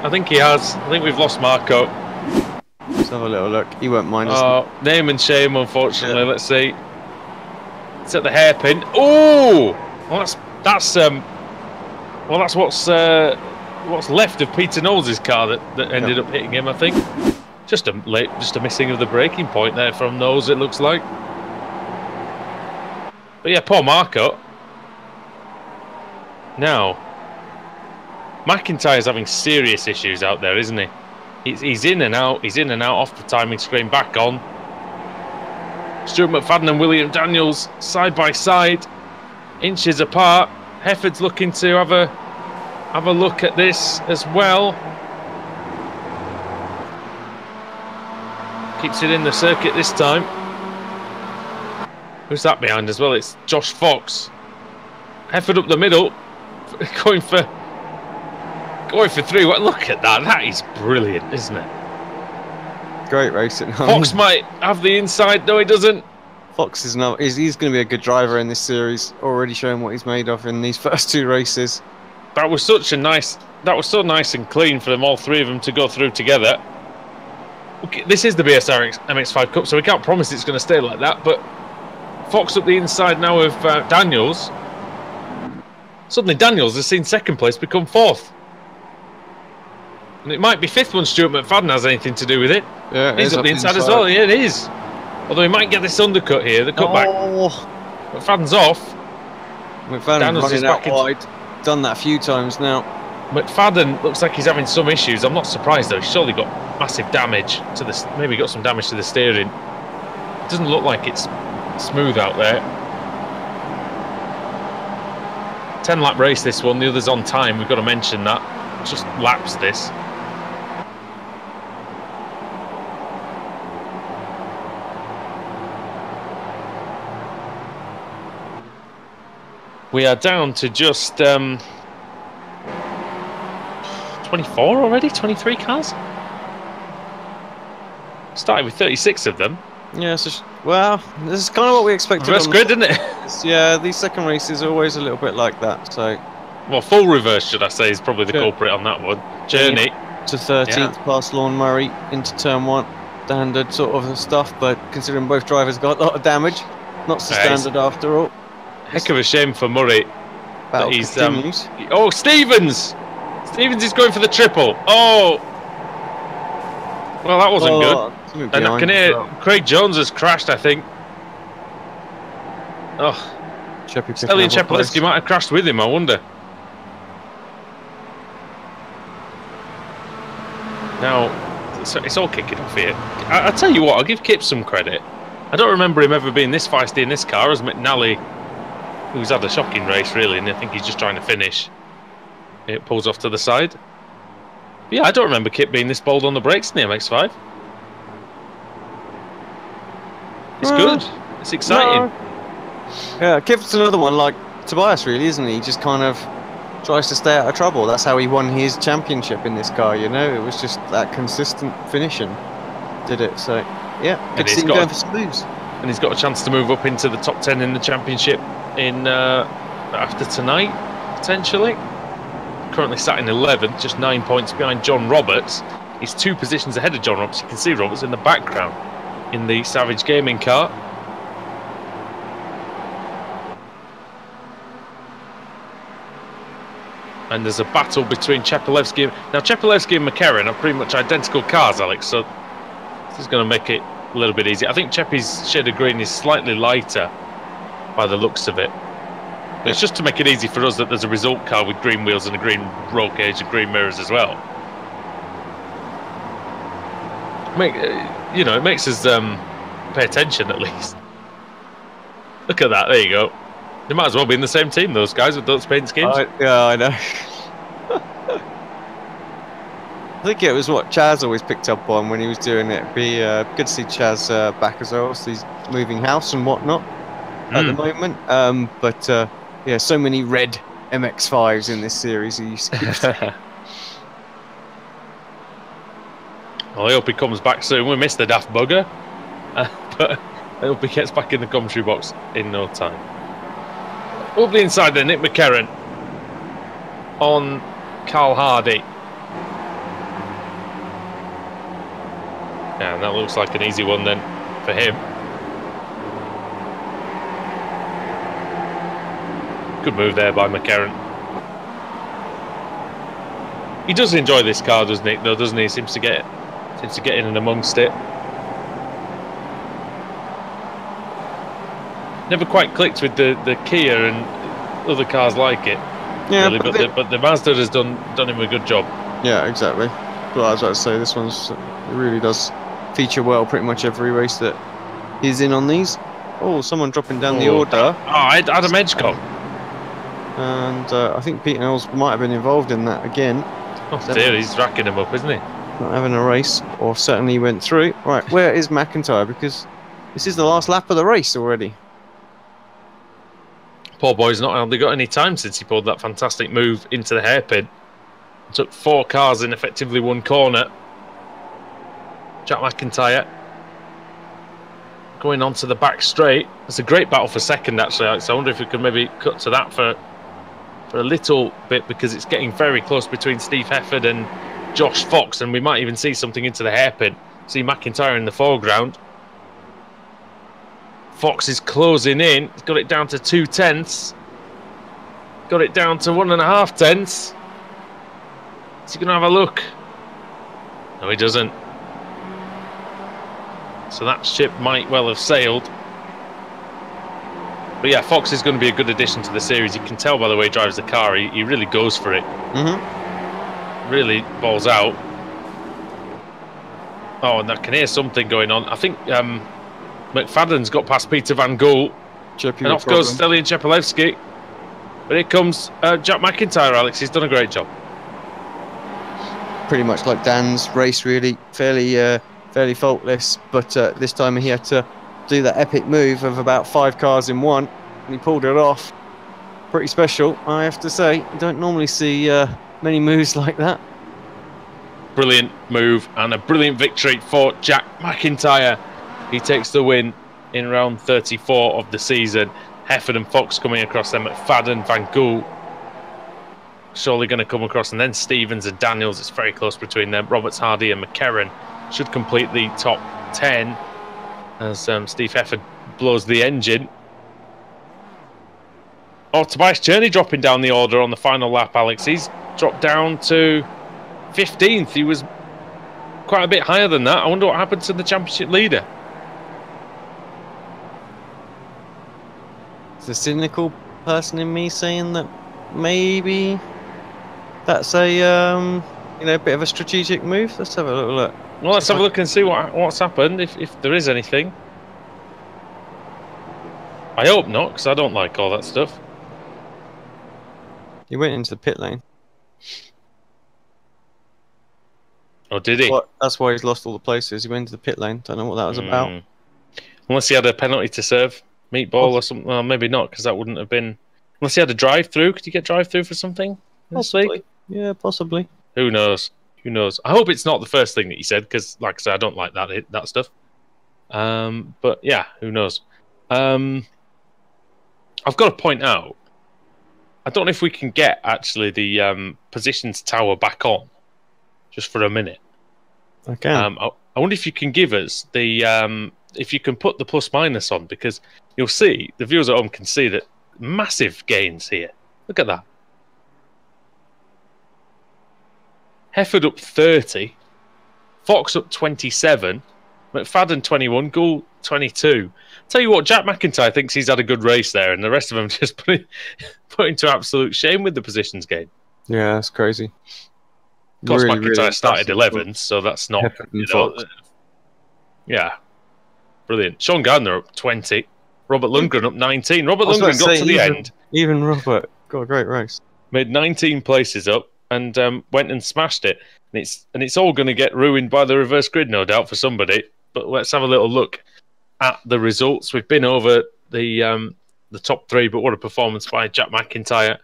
B: I think he has. I think we've lost Marco.
C: Let's have a little look. He won't mind us.
B: Oh, name and shame, unfortunately. Yeah. Let's see. It's at the hairpin. Oh, well, that's what's left of Peter Knowles' car that ended up hitting him. I think just a missing of the braking point there from Knowles. It looks like. But yeah, poor Marco. Now, McIntyre's having serious issues out there, isn't he? He's in and out. He's in and out off the timing screen, back on. Stuart McFadden and William Daniels side by side, inches apart. Hefford's looking to have a look at this as well. Keeps it in the circuit this time. Who's that behind as well? It's Josh Fox. Hefford up the middle, going for 3. Look at that. That is brilliant, isn't it?
C: Great racing.
B: Fox might have the inside. No, he doesn't.
C: Fox is not. He's going to be a good driver in this series. Already showing what he's made of in these first 2 races.
B: That was so nice and clean for them, all 3 of them, to go through together. Okay, this is the BSR MX5 Cup, so we can't promise it's going to stay like that. But Fox up the inside now of Daniels. Suddenly, Daniels has seen 2nd place become 4th. And it might be 5th when Stuart McFadden has anything to do with it.
C: Yeah,
B: he's up the inside as well. Yeah, it is. Although he might get this undercut here, the cutback.
C: Oh.
B: McFadden's off.
C: McFadden running out wide. Done that a few times now.
B: McFadden looks like he's having some issues. I'm not surprised though. He's surely got massive damage to the. Maybe got some damage to the steering. It doesn't look like it's smooth out there. 10-lap race this one. The other's on time. We've got to mention that. Just laps this. We are down to just 24 already? 23 cars? Started with 36 of them.
C: Yeah, so, well, this is kind of what we expected.
B: Reverse grid, isn't it?
C: Yeah, these second races are always a little bit like that. So,
B: well, full reverse, should I say, is probably the culprit on that one. Journey
C: to 13th past Lawn Murray into turn 1. Standard sort of stuff, but considering both drivers got a lot of damage, not so standard after all.
B: Heck of a shame for Murray that he's
C: continues.
B: Oh, Stevens is going for the triple. Oh, well, that wasn't good. And I can hear Craig Jones has crashed, I think. Oh, Stelian Chepolinsky might have crashed with him, I wonder. Now, it's all kicking off here. I'll tell you what, I'll give Kip some credit. I don't remember him ever being this feisty in this car as McNally, who's had a shocking race, really, and I think he's just trying to finish. It pulls off to the side. Yeah, I don't remember Kit being this bold on the brakes in the MX5. It's good. It's exciting.
C: No. Yeah, Kit's another one like Tobias, really, isn't he? He just kind of tries to stay out of trouble. That's how he won his championship in this car, you know? It was just that consistent finishing did it. So, yeah, good to see him going for some moves.
B: And he's got a chance to move up into the top 10 in the championship in after tonight, potentially. Currently sat in 11th, just 9 points behind John Roberts. He's 2 positions ahead of John Roberts. You can see Roberts in the background in the Savage Gaming car. And there's a battle between Chepelevsky. Now, Chepelevsky and McCarran are pretty much identical cars, Alex, so this is going to make it a little bit easier. I think Cheppy's shade of green is slightly lighter by the looks of it. But it's just to make it easy for us that there's a result car with green wheels and a green roll cage and green mirrors as well. You know, it makes us pay attention at least. Look at that, there you go. They might as well be in the same team, those guys, with those paint schemes.
C: Yeah, I know. I think it was what Chaz always picked up on when he was doing it. It'd be good to see Chaz back as well. So he's moving house and whatnot at the moment. But yeah, so many red MX5s in this series. He used to keep
B: Well, I hope he comes back soon. We missed the daft bugger. But I hope he gets back in the commentary box in no time. Up the inside there, Nick McCarran on Carl Hardy. Yeah, and that looks like an easy one then for him. Good move there by McCarran. He does enjoy this car, doesn't he? Though, doesn't he? Seems to get in and amongst it. Never quite clicked with the Kia and other cars like it.
C: Yeah,
B: really, but the Mazda has done him a good job.
C: Yeah, exactly. But I was about to say, this one's it really does feature well pretty much every race that he's in on these. Oh, someone dropping down the order.
B: Oh, Adam Edgecombe.
C: And I think Pete Knowles might have been involved in that again.
B: Oh dear, he's racking him up, isn't he?
C: Not having a race, or certainly went through. Right, where is McIntyre? Because this is the last lap of the race already.
B: Poor boy's not hardly got any time since he pulled that fantastic move into the hairpin. Took 4 cars in effectively 1 corner. Jack McIntyre going onto the back straight. It's a great battle for second, actually, Alex. I wonder if we could maybe cut to that for a little bit, because it's getting very close between Steve Hefford and Josh Fox, and we might even see something into the hairpin. See McIntyre in the foreground. Fox is closing in. He's got it down to 2/10. Got it down to 1.5 tenths. Is he going to have a look? No, he doesn't. So that ship might well have sailed. But yeah, Fox is going to be a good addition to the series. You can tell by the way he drives the car. He really goes for it. Really balls out. Oh, and I can hear something going on. I think McFadden's got past Peter Van Gool. And off goes Stelian Chepelevsky. But here comes Jack McIntyre, Alex. He's done a great job.
C: Pretty much like Dan's race, really. Fairly faultless. But this time he had to do that epic move of about 5 cars in one. And he pulled it off. Pretty special, I have to say. You don't normally see many moves like that.
B: Brilliant move and a brilliant victory for Jack McIntyre. He takes the win in round 34 of the season. Hefford and Fox coming across them. McFadden, Van Gool surely going to come across, and then Stevens and Daniels. It's very close between them. Roberts, Hardy and McCarran should complete the top 10 as Steve Hefford blows the engine. Oh, Tobias Cherney dropping down the order on the final lap, Alex. He's dropped down to 15th. He was quite a bit higher than that. I wonder what happened to the championship leader.
C: It's a cynical person in me saying that maybe that's a bit of a strategic move. Let's have a little look.
B: Well, let's have a look and see what's happened, if there is anything. I hope not, because I don't like all that stuff.
C: He went into the pit lane.
B: Oh, did he?
C: That's why he's lost all the places. He went to the pit lane. Don't know what that was about.
B: Unless he had a penalty to serve, meatball or something. Well, maybe not, because that wouldn't have been. Unless he had a drive-through. Could you get drive-through for something this week?
C: Yeah, possibly.
B: Who knows? Who knows? I hope it's not the first thing that he said, because, like I said, I don't like that stuff. But yeah, who knows? I've got to point out, I don't know if we can get actually the positions tower back on, just for a minute.
C: I can.
B: I wonder if you can give us the if you can put the plus minus on, because you'll see, the viewers at home can see that massive gains here. Look at that. Hefford up 30, Fox up 27, McFadden 21, Gould 22. Tell you what, Jack McIntyre thinks he's had a good race there, and the rest of them just put into absolute shame with the positions gain.
C: Yeah, that's crazy.
B: Of course, really, McIntyre started 11th, so that's not. Yeah, brilliant. Sean Gardner up 20, Robert Lundgren up 19. Robert Lundgren got to the end.
C: Even Robert got a great race.
B: Made 19 places up and went and smashed it. And it's all going to get ruined by the reverse grid, no doubt, for somebody. But let's have a little look at the results. We've been over the top three, but what a performance by Jack McIntyre.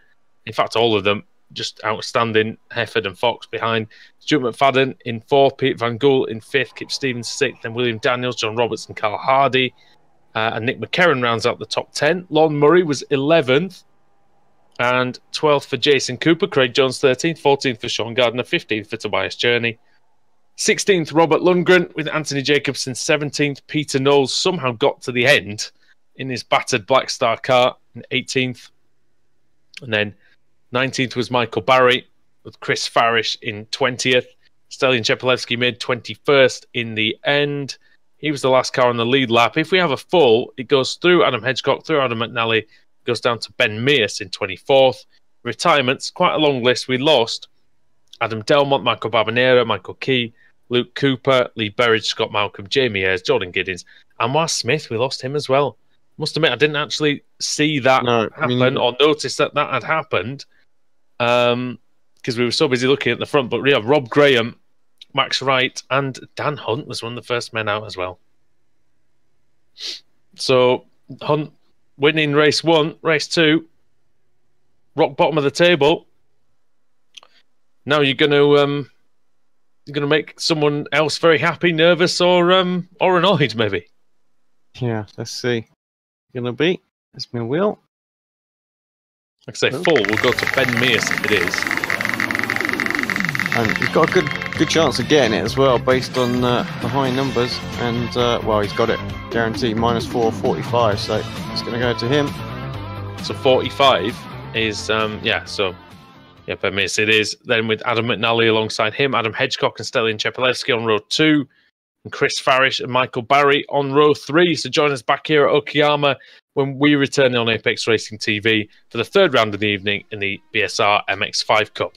B: In fact, all of them just outstanding. Hefford and Fox behind. Stuart McFadden in 4th, Pete Van Gool in 5th, Kip Stevens 6th, then William Daniels, John Robertson, Carl Hardy, and Nick McCarron rounds out the top 10. Lon Murray was 11th, and 12th for Jason Cooper. Craig Jones 13th, 14th for Sean Gardner, 15th for Tobias Journey, 16th Robert Lundgren with Anthony Jacobson 17th. Peter Knowles somehow got to the end in his battered Black Star car in 18th, and then 19th was Michael Barry with Chris Farish in 20th. Stelian Chepelevsky made 21st in the end. He was the last car on the lead lap. If we have a full, it goes through Adam Hedgecock, through Adam McNally, goes down to Ben Mears in 24th. Retirements, quite a long list. We lost Adam Delmont, Michael Babanera, Michael Key, Luke Cooper, Lee Berridge, Scott Malcolm, Jamie Ayres, Jordan Giddins, and Waz Smith. We lost him as well. Must admit, I didn't actually see that happen or notice that had happened. Because we were so busy looking at the front. But we have Rob Graham, Max Wright, and Dan Hunt was one of the first men out as well. So Hunt winning race 1, race 2, rock bottom of the table. Now you're going to make someone else very happy, nervous, or annoyed, maybe.
C: Yeah, let's see. Gonna be. It's my wheel.
B: Like I say, full will go to Ben Mears if it is.
C: And he's got a good chance of getting it as well, based on the high numbers. And, well, he's got it guaranteed, -4, 45, so it's going to go to him.
B: So 45 is, Ben Mears it is. Then with Adam McNally alongside him, Adam Hedgecock and Stelian Chepelevsky on row 2, and Chris Farish and Michael Barry on row 3. So join us back here at Okayama when we return on Apex Racing TV for the 3rd round of the evening in the BSR MX5 Cup.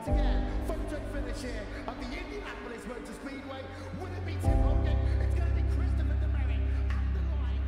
D: once again, photo finish here at the Indianapolis Motor Speedway. Will it be Tim Hogan? It's going to be Christopher DeMerrick at the line.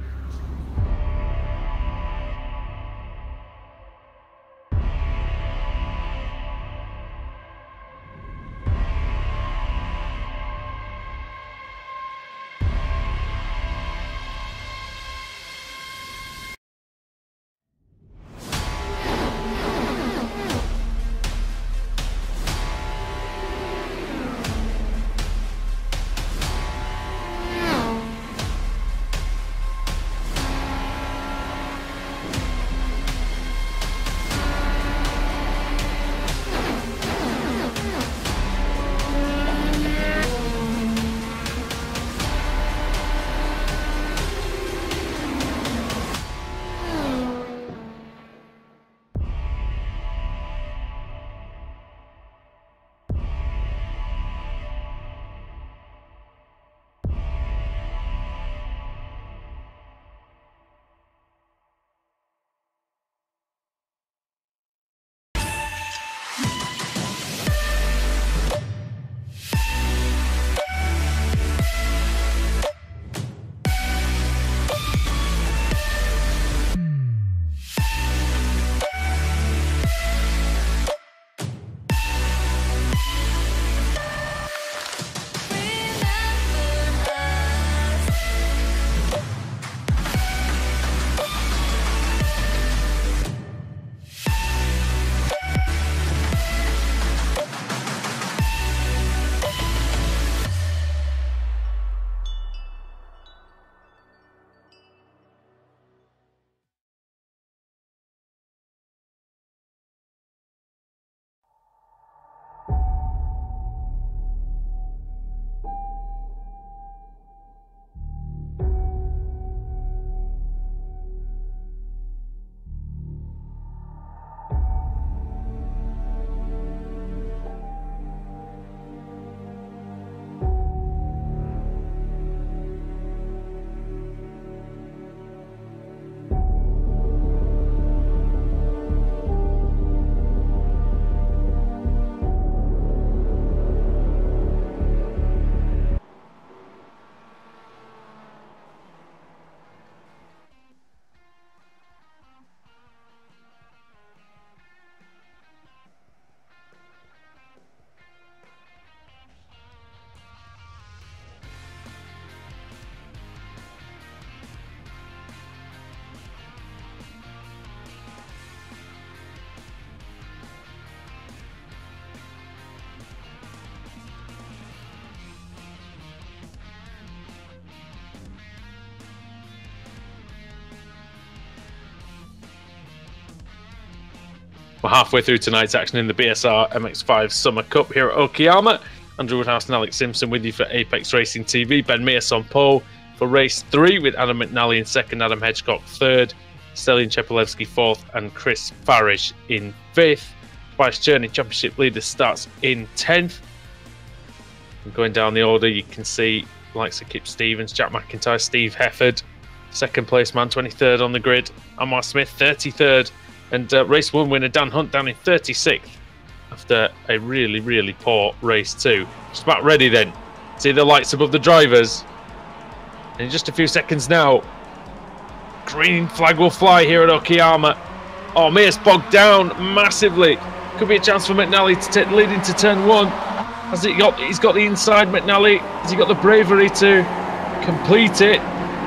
B: We're halfway through tonight's action in the BSR MX5 Summer Cup here at Okayama. Andrew Woodhouse and Alex Simpson with you for Apex Racing TV. Ben Mears on pole for race 3 with Adam McNally in second, Adam Hedgecock third, Stelian Chepelevsky fourth, and Chris Farish in fifth. Vice Journey Championship leader starts in 10th. And going down the order, you can see likes of Kip Stevens, Jack McIntyre, Steve Hefford, second place man, 23rd on the grid, Amar Smith, 33rd, and race 1 winner Dan Hunt down in 36th after a really, really poor race 2. Just about ready then. See the lights above the drivers. And in just a few seconds now, green flag will fly here at Okayama. Oh, Mears bogged down massively. Could be a chance for McNally to take the lead into turn 1. He's got the inside, McNally. Has he got the bravery to complete it?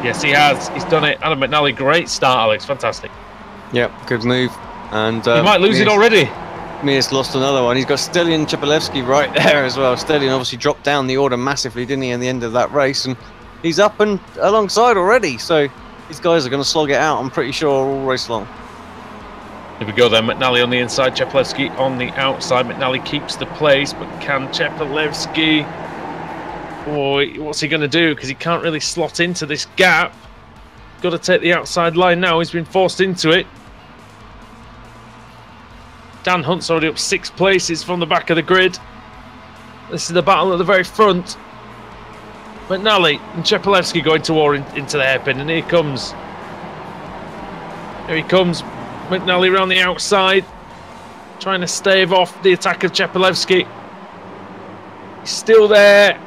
B: Yes, he has. He's done it. Adam McNally, great start, Alex. Fantastic.
C: Yep, good move. And
B: he might lose it already.
C: Mears lost another one. He's got Stelian Chepelevsky right there as well. Stelian obviously dropped down the order massively, didn't he, in the end of that race? And he's up and alongside already. So these guys are going to slog it out, I'm pretty sure, all race long.
B: Here we go then. McNally on the inside, Chepelevsky on the outside. McNally keeps the place, but can Chepelevsky... Boy, what's he going to do? Because he can't really slot into this gap. Got to take the outside line now. He's been forced into it. Dan Hunt's already up 6 places from the back of the grid. This is the battle at the very front. McNally and Chepelevsky going to war into the hairpin, and here he comes. Here he comes. McNally around the outside. trying to stave off the attack of Chepelevsky. He's still there.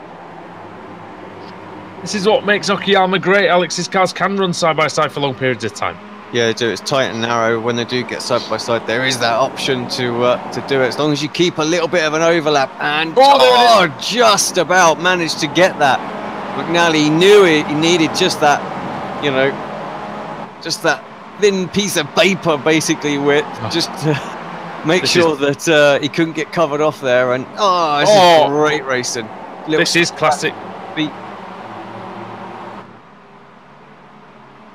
B: This is what makes Okayama great, Alex. His cars can run side by side for long periods of time.
C: Yeah, they do. It's tight and narrow. When they do get side by side, there is that option to do it, as long as you keep a little bit of an overlap. And just about managed to get that. McNally knew it. He needed just that, you know, just that thin piece of paper, basically, with just to make sure that he couldn't get covered off there. And this is great racing.
B: This is classic.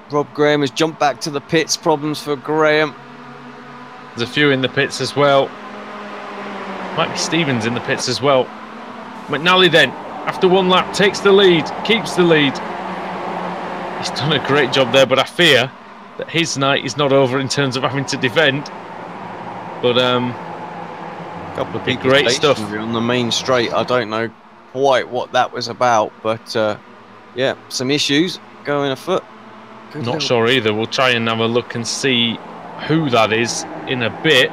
C: Rob Graham has jumped back to the pits. Problems for Graham.
B: There's a few in the pits as well. Might be Stevens in the pits as well. McNally then, after one lap, takes the lead, keeps the lead. He's done a great job there, but I fear that his night is not over in terms of having to defend. But
C: a couple of big
B: great stuff
C: on the main straight. I don't know quite what that was about, but yeah, some issues going afoot.
B: Not sure either. We'll try and have a look and see who that is in a bit.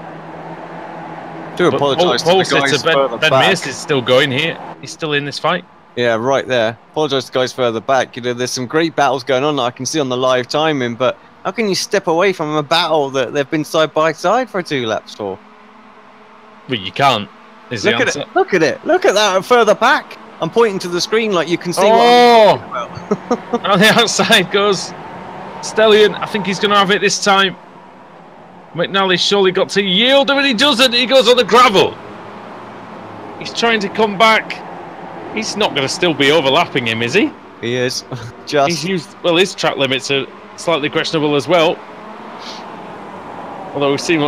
C: Do apologise to the guys further
B: Ben
C: back.
B: Mears is still going here. He's still in this fight.
C: Yeah, right there. Apologise to the guys further back. You know, there's some great battles going on that I can see on the live timing, but how can you step away from a battle that they've been side by side for 2 laps for?
B: Well, you can't. Is
C: Look
B: the
C: at
B: answer.
C: it. Look at it. Look at that further back. I'm pointing to the screen like you can see what I'm talking about.
B: On the outside goes Stellion. I think he's going to have it this time. McNally surely got to yield, but he doesn't. He goes on the gravel. He's trying to come back. He's not going to still be overlapping him, is he?
C: He is.
B: He's used, well, his track limits are slightly questionable as well. Although we've seen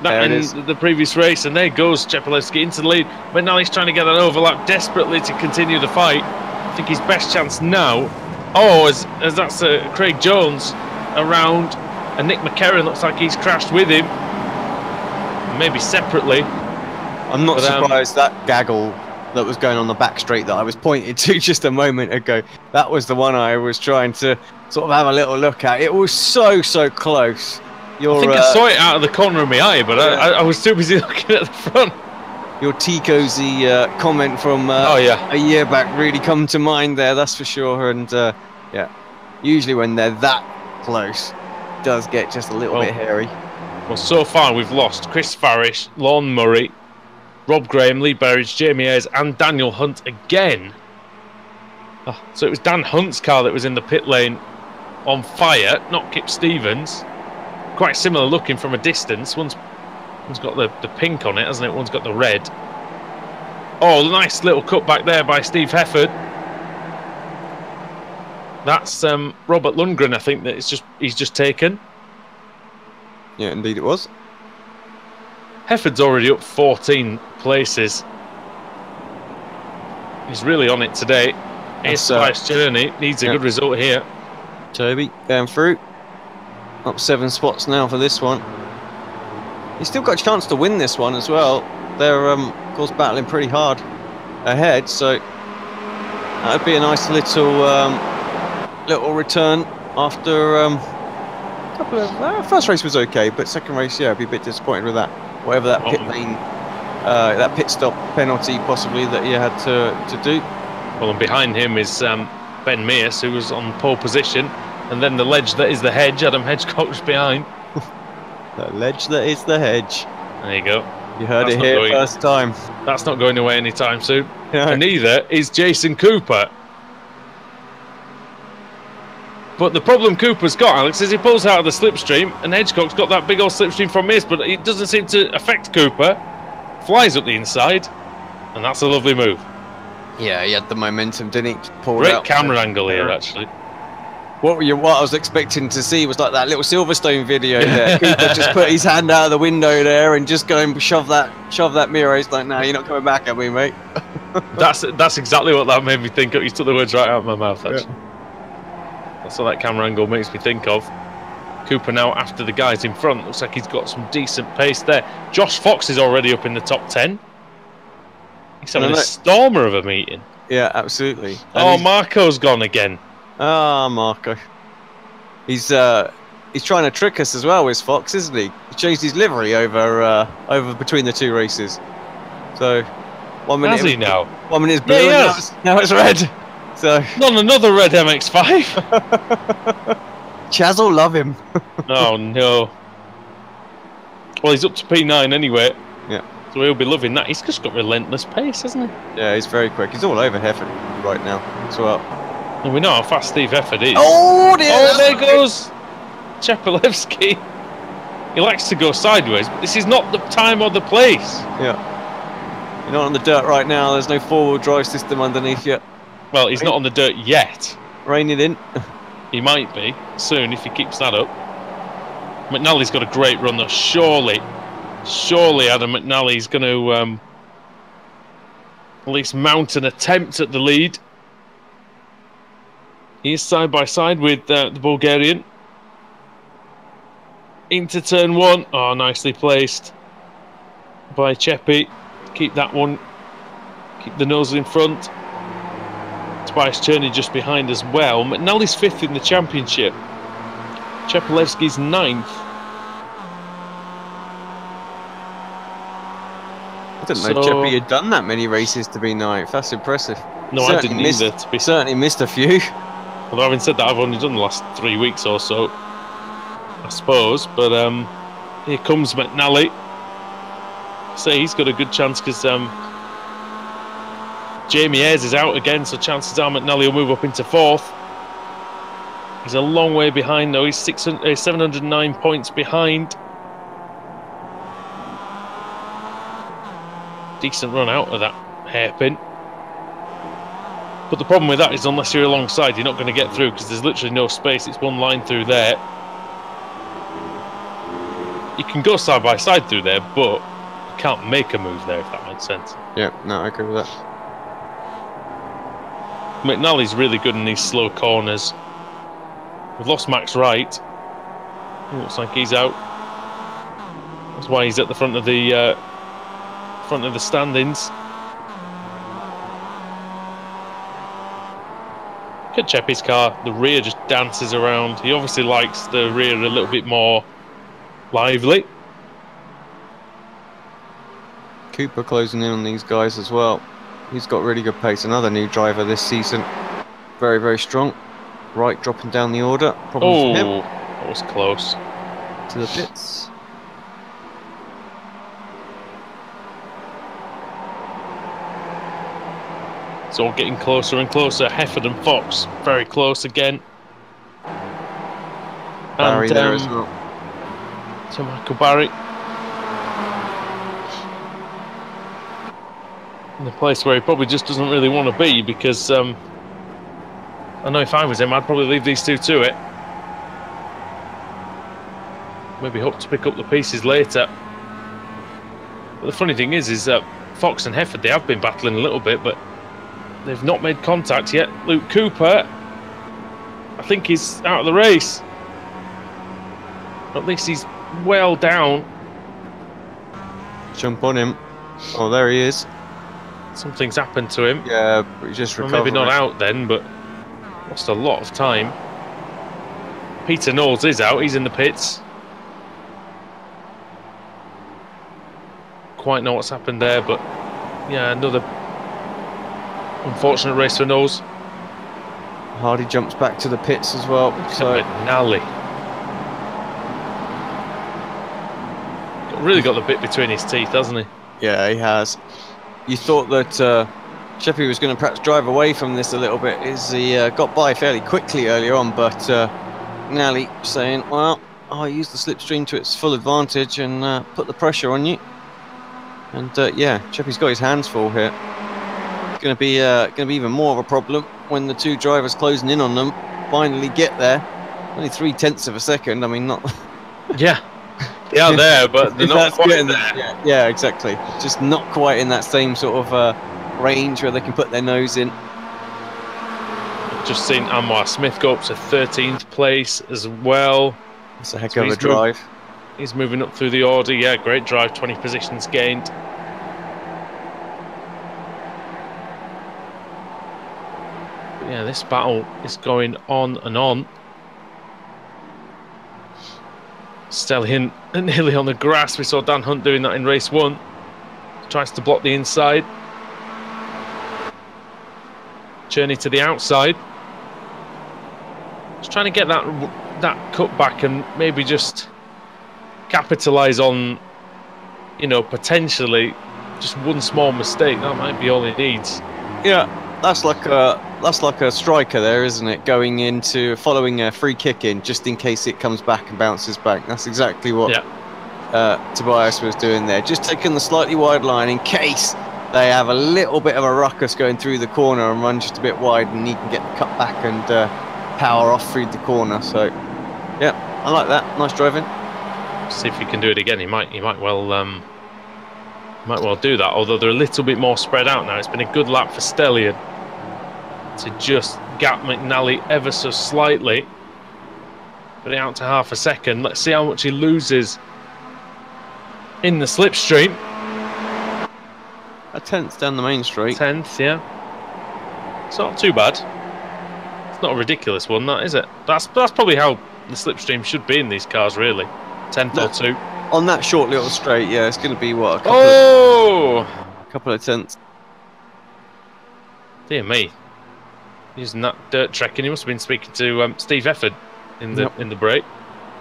B: that in the previous race, and there goes Chepelevsky into the lead. McNally's trying to get that overlap desperately to continue the fight. I think his best chance now. As that's Craig Jones around, and Nick McCarron looks like he's crashed with him, maybe separately.
C: I'm not surprised that gaggle that was going on the back straight that I was pointed to just a moment ago, that was the one I was trying to sort of have a little look at. It was so close.
B: I think I saw it out of the corner of my eye, but I was too busy looking at the front.
C: Your T-Cozy comment from a year back really come to mind there, that's for sure. And yeah, usually when they're that close, it does get just a little bit hairy.
B: Well, so far we've lost Chris Farish, Lon Murray, Rob Graham, Lee Berridge, Jamie Ayres and Daniel Hunt again. So it was Dan Hunt's car that was in the pit lane on fire, not Kip Stevens. Quite similar looking from a distance. One's got the pink on it, hasn't it? One's got the red. Oh, nice little cut back there by Steve Hefford. That's Robert Lundgren, I think, that he's just taken.
C: Yeah, indeed it was.
B: Hefford's already up 14 places. He's really on it today. It's a nice journey. Needs a good result here.
C: Toby going through. Up 7 spots now for this one. He's still got a chance to win this one as well. They're, of course, battling pretty hard ahead, so that would be a nice little return after a couple of... first race was okay, but second race, yeah, I'd be a bit disappointed with that. Whatever that pit lane, that pit stop penalty possibly that he had to do.
B: Well, and behind him is Ben Mears, who was on pole position, and then the ledge that is the hedge, Adam Hedgecock's behind.
C: The ledge that is the hedge.
B: There you go.
C: You heard it here first time.
B: That's not going away anytime soon.
C: Yeah.
B: And neither is Jason Cooper. But the problem Cooper's got, Alex, is he pulls out of the slipstream, and Hedgecock's got that big old slipstream from Mears, but it doesn't seem to affect Cooper. Flies up the inside, and that's a lovely move.
C: Yeah, he had the momentum, didn't he?
B: Great camera angle here, actually.
C: What I was expecting to see was like that little Silverstone video there. Cooper just put his hand out of the window there and just go and shove that mirror. He's like, "No, you're not coming back at me, mate."
B: That's exactly what that made me think of. You took the words right out of my mouth, actually. That's what that camera angle makes me think of. Cooper now after the guys in front. Looks like he's got some decent pace there. Josh Fox is already up in the top 10. He's having a stormer of a meeting.
C: Yeah, absolutely.
B: And Marco's gone again.
C: Ah, Marco. He's he's trying to trick us as well with Fox, isn't he? He changed his livery over between the two races. So 1 minute
B: Has he now?
C: 1 minute is blue,
B: Yeah, he
C: and now it's red. So
B: Not another red MX5.
C: Chaz will love him.
B: Oh no. Well, he's up to P9 anyway.
C: Yeah.
B: So he'll be loving that. He's just got relentless pace, hasn't he?
C: Yeah, he's very quick. He's all over Hefford right now as well.
B: And we know how fast Steve Hefford is.
C: Oh, dear.
B: Oh, there goes Chepelevsky. He likes to go sideways, but this is not the time or the place.
C: Yeah. You're not on the dirt right now. There's no four-wheel drive system underneath you.
B: Well, he's not on the dirt yet.
C: Rein it in.
B: He might be soon if he keeps that up. McNally's got a great run though. Surely Adam McNally's going to at least mount an attempt at the lead. He is side by side with the Bulgarian. Into turn one. Oh, nicely placed by Cheppy. Keep that one. Keep the nose in front. Tobias Cherney just behind as well. McNally's 5th in the championship. Chepelevsky's 9th.
C: I didn't know Cheppy had done that many races to be 9th. That's impressive.
B: No, I didn't either.
C: Certainly missed a few.
B: Although having said that, I've only done the last 3 weeks or so, I suppose. But here comes McNally. Say he's got a good chance because Jamie Ayres is out again, so chances are McNally will move up into 4th. He's a long way behind though. He's 709 points behind. Decent run out of that hairpin. But the problem with that is unless you're alongside, you're not going to get through because there's literally no space. It's one line through there. You can go side by side through there, but you can't make a move there, if that makes sense.
C: Yeah, no, I agree with that.
B: McNally's really good in these slow corners. We've lost Max Wright. Looks like he's out. That's why he's at the front of the standings. Look at Cheppy's car. The rear just dances around. He obviously likes the rear a little bit more lively.
C: Cooper closing in on these guys as well. He's got really good pace. Another new driver this season. Very, very strong. Wright dropping down the order. Problem for him.
B: That was close.
C: To the pits.
B: It's all getting closer and closer. Hefford and Fox very close again.
C: Barry there as well.
B: To Michael Barry. In the place where he probably just doesn't really want to be because I know if I was him, I'd probably leave these two to it. Maybe hope to pick up the pieces later. But the funny thing is that Fox and Hefford, they have been battling a little bit, but they've not made contact yet. Luke Cooper, I think he's out of the race. At least he's well down.
C: Jump on him. Oh, there he is.
B: Something's happened to him.
C: Yeah, but he's just
B: well,
C: recovering.
B: maybe not out then, but lost a lot of time. Peter Knowles is out. He's in the pits. Quite know what's happened there, but yeah, another unfortunate race for Knowles.
C: Hardy jumps back to the pits as well. So
B: Nally really got the bit between his teeth, hasn't he?
C: Yeah, he has. You thought that Cheppy was going to perhaps drive away from this a little bit, as he got by fairly quickly earlier on, but Nally saying, well, I'll use the slipstream to its full advantage and put the pressure on you. And yeah, Cheppy's got his hands full here. It's going to be even more of a problem when the two drivers closing in on them finally get there. Only 0.3 of a second. I mean, not.
B: Yeah, they are there, but they're not quite there.
C: Yeah, exactly. Just not quite in that same sort of range where they can put their nose in.
B: Just seen Anwar Smith go up to 13th place as well.
C: It's a heck of a drive.
B: He's moving up through the order. Yeah, great drive. 20 positions gained. But yeah, this battle is going on and on. Stallion nearly on the grass. We saw Dan Hunt doing that in race 1. Tries to block the inside. Journey to the outside. Just trying to get that cut back and maybe just capitalise on, you know, potentially just one small mistake. That might be all he needs.
C: Yeah, that's like a striker there, isn't it? Going into following a free kick in just in case it comes back and bounces back. That's exactly what Tobias was doing there. Just taking the slightly wide line in case they have a little bit of a ruckus going through the corner and run just a bit wide, and he can get the cut back and power off through the corner. So, yeah, I like that. Nice driving.
B: See if he can do it again. He might well do that. Although they're a little bit more spread out now. It's been a good lap for Stallion to just gap McNally ever so slightly. Put it out to half a second. Let's see how much he loses in the slipstream.
C: A 10th down the main straight.
B: 10th, yeah. It's not too bad. It's not a ridiculous one, that is it? That's probably how the slipstream should be in these cars, really. 10th or 2.
C: On that short little straight, yeah, it's going to be what, a couple of tenths.
B: Dear me, using that dirt trekking, he must have been speaking to Steve Efford in the break.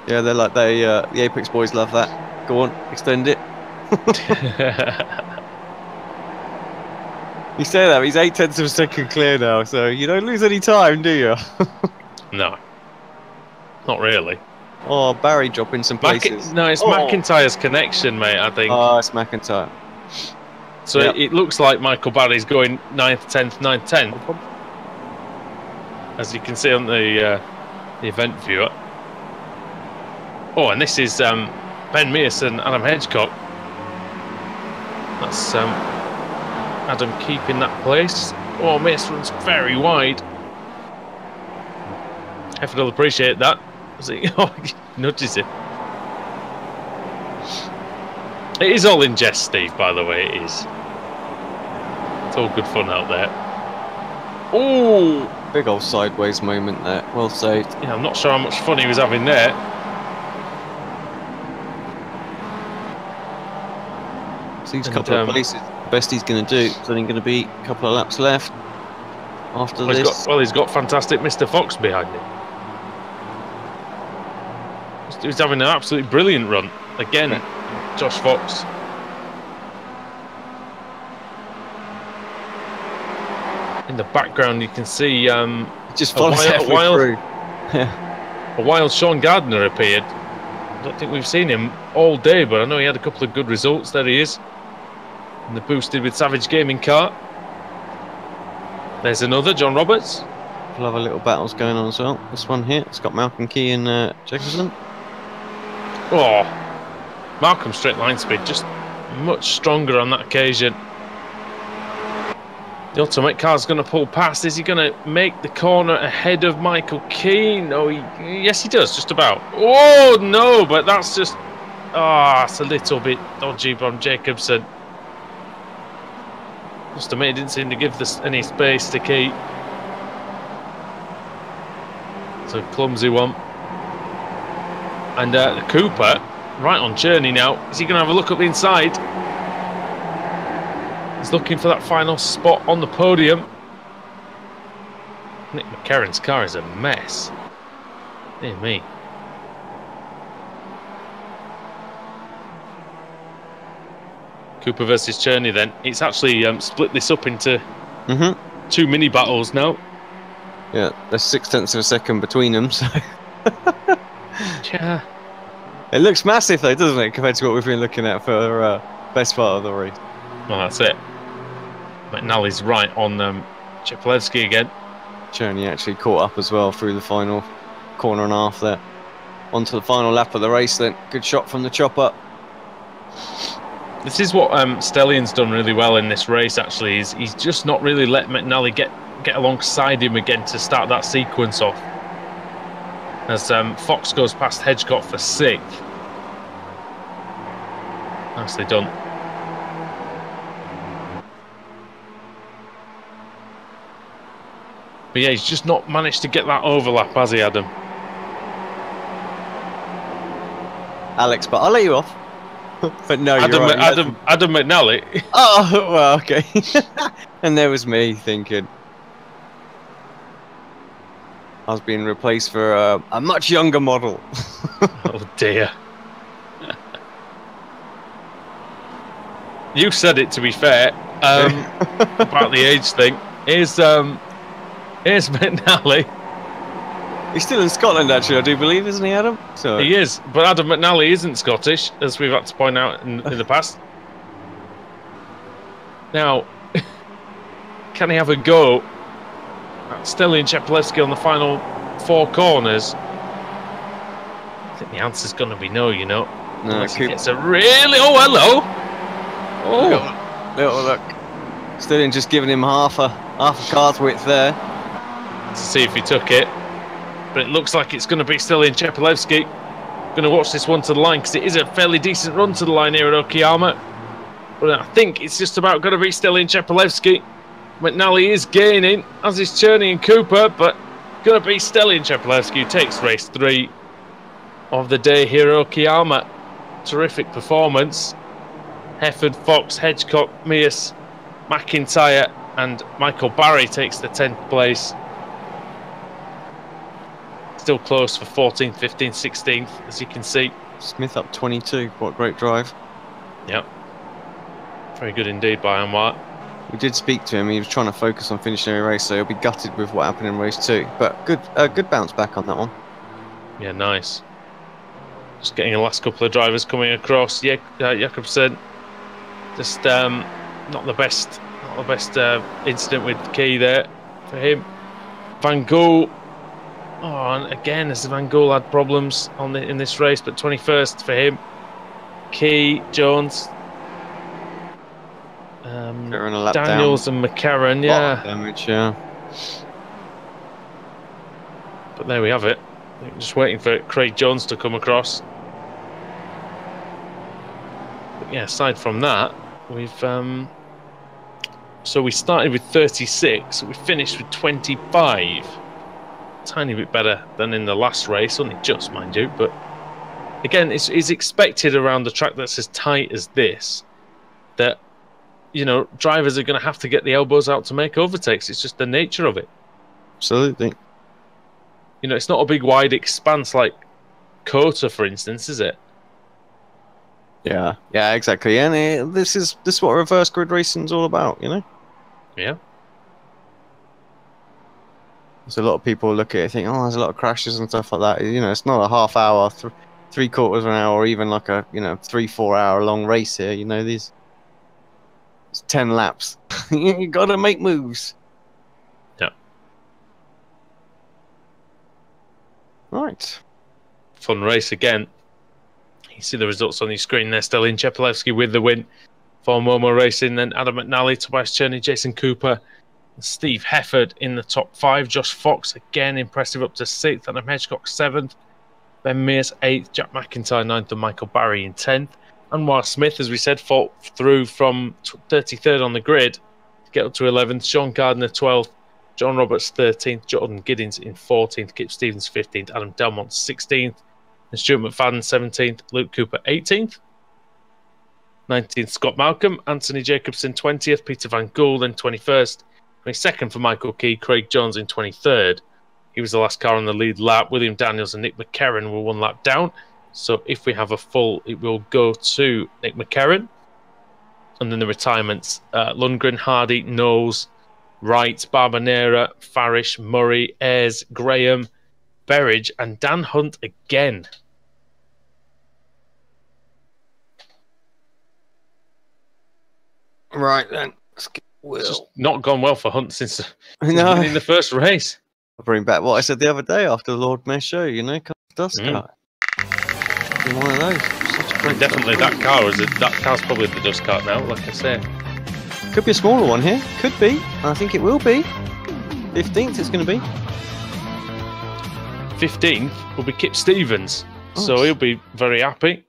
C: Yeah, they're like the Apex boys love that. Go on, extend it. You say that, but he's 8/10 of a second clear now, so you don't lose any time, do you?
B: No, not really.
C: Oh, Barry dropping some places.
B: No, it's McIntyre's connection, mate, I think.
C: Oh, it's McIntyre.
B: So it looks like Michael Barry's going 9th, 10th, 9th, 10th. As you can see on the event viewer. Oh, and this is Ben Mears and Adam Hedgecock. That's Adam keeping that place. Oh, Mears runs very wide. Efford will appreciate that. He nudges him. It is all in jest, Steve, by the way, it is. It's all good fun out there. Oh!
C: Big old sideways moment there. Well saved.
B: Yeah, I'm not sure how much fun he was having there.
C: So he's a couple of places. The best he's going to do. There's only going to be a couple of laps left after this.
B: He's got fantastic Mr. Fox behind him. He's having an absolutely brilliant run. Again, Josh Fox. In the background, you can see
C: just follows through.
B: A wild Sean Gardner appeared. I don't think we've seen him all day, but I know he had a couple of good results. There he is. In the boosted with Savage Gaming car. There's another, John Roberts.
C: We'll have a little battles going on as well. This one here, it's got Malcolm Key and Jefferson.
B: Oh, Malcolm's straight line speed just much stronger on that occasion. The Ultimate car's going to pull past. Is he going to make the corner ahead of Michael Keane? Oh, yes, he does, just about. Oh, no, but that's just... it's a little bit dodgy from Jacobson. Must admit, he didn't seem to give this any space to Key. It's a clumsy one. And the Cooper, right on journey now. Is he going to have a look up the inside? He's looking for that final spot on the podium. Nick McCarran's car is a mess. Dear me. Cooper versus Cherney then. It's actually split this up into 2 mini battles now.
C: Yeah, there's 0.6 of a second between them, so...
B: Yeah.
C: It looks massive though, doesn't it, compared to what we've been looking at for best part of the race.
B: Well, that's it. McNally's right on Chepelevsky again.
C: Cherney actually caught up as well through the final corner and a half there. On to the final lap of the race then. Good shot from the chopper.
B: This is what Stellion's done really well in this race, actually. He's just not really let McNally get alongside him again to start that sequence off. As Fox goes past Hedgecock for 6th. Nicely done. But yeah, he's just not managed to get that overlap, has he, Adam?
C: Alex, but I'll let you off. But no, you're right.
B: Adam McNally.
C: Oh, well, okay. And there was me thinking I was being replaced for a much younger model.
B: Oh dear. You said it, to be fair, about the age thing. Here's McNally.
C: He's still in Scotland, actually, I do believe, isn't he, Adam? So
B: He is, but Adam McNally isn't Scottish, as we've had to point out in the past. Now, can he have a go at Stelian Chepelevsky on the final 4 corners? I think the answer's going to be no, you know.
C: no,
B: It's a really... Oh, hello! Oh,
C: little look. Stillian just giving him half a car's width there.
B: to see if he took it. But it looks like it's going to be Stelian Chepelevsky. Going to watch this one to the line because it is a fairly decent run to the line here at Okayama. But I think it's just about going to be Stelian Chepelevsky. McNally is gaining, as is Cherney and Cooper, but going to be Stelian Chepelevsky who takes race 3 of the day here at Okayama. Terrific performance. Hefford, Fox, Hedgecock, Mears, McIntyre and Michael Barry takes the 10th place. Still close for 14th, 15th, 16th, as you can see.
C: Smith up 22. What a great drive.
B: Yep. Very good indeed by Anwar.
C: We did speak to him. He was trying to focus on finishing every race, so he'll be gutted with what happened in race 2. But good bounce back on that one.
B: Yeah, nice. Just getting the last couple of drivers coming across. Yeah, Jakobsen. Just not the best incident with Key there for him. Van Gool. Oh, and again, as Van Gool had problems in this race, but 21st for him. Key, Jones, Daniels and McCarran, yeah.
C: Damage, yeah.
B: But there we have it. Just waiting for Craig Jones to come across. But yeah, aside from that, we've so we started with 36, we finished with 25. Tiny bit better than in the last race, only just, mind you, but again, it's expected around the track that's as tight as this that, you know, drivers are going to have to get the elbows out to make overtakes. It's just the nature of it.
C: Absolutely.
B: You know, it's not a big wide expanse like Kota, for instance, is it?
C: Yeah, exactly. And this is what reverse grid racing's all about, you know.
B: Yeah.
C: There's a lot of people look at it and think, oh, there's a lot of crashes and stuff like that. You know, it's not a half hour, 3/4 of an hour, or even like a 3-4 hour long race here. You know, it's 10 laps. You got to make moves.
B: Yeah.
C: Right.
B: Fun race again. You see the results on your screen there. Stelian Chepelevsky with the win for Momo Racing. Then Adam McNally, Tobias Cherney, Jason Cooper, Steve Hefford in the top 5. Josh Fox again impressive up to 6th. Adam Hedgecock 7th. Ben Mears 8th. Jack McIntyre 9th. And Michael Barry in 10th. Anwar Smith, as we said, fought through from 33rd on the grid to get up to 11th. Sean Gardner 12th. John Roberts 13th. Jordan Giddins in 14th. Kip Stevens 15th. Adam Delmont 16th. And Stuart McFadden 17th. Luke Cooper 18th. 19th Scott Malcolm. Anthony Jacobson 20th. Peter Van Gool then 21st. 22nd for Michael Key. Craig Jones in 23rd. He was the last car on the lead lap. William Daniels and Nick McCarran were 1 lap down. So if we have a full, it will go to Nick McCarran. And then the retirements, Lundgren, Hardy, Knowles, Wright, Barbanera, Farish, Murray, Ayres, Graham, Berridge, and Dan Hunt again.
C: Right then.
B: It's just not gone well for Hunt since winning the first race.
C: I'll bring back what I said the other day after the Lord Mayor show, you know, dust cart. One of those. Such a great
B: Definitely that car's probably the dust cart now, like I say.
C: Could be a smaller one here. Could be. I think it will be. 15th it's going to be.
B: 15th will be Kip Stevens. So he'll be very happy.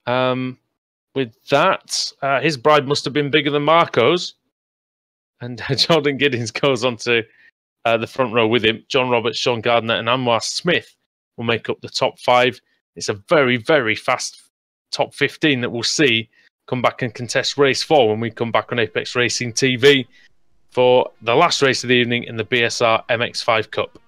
B: With that, his bride must have been bigger than Marco's. And Jordan Giddins goes onto the front row with him. John Roberts, Sean Gardner and Anwar Smith will make up the top 5. It's a very, very fast top 15 that we'll see come back and contest race 4 when we come back on Apex Racing TV for the last race of the evening in the BSR MX5 Cup.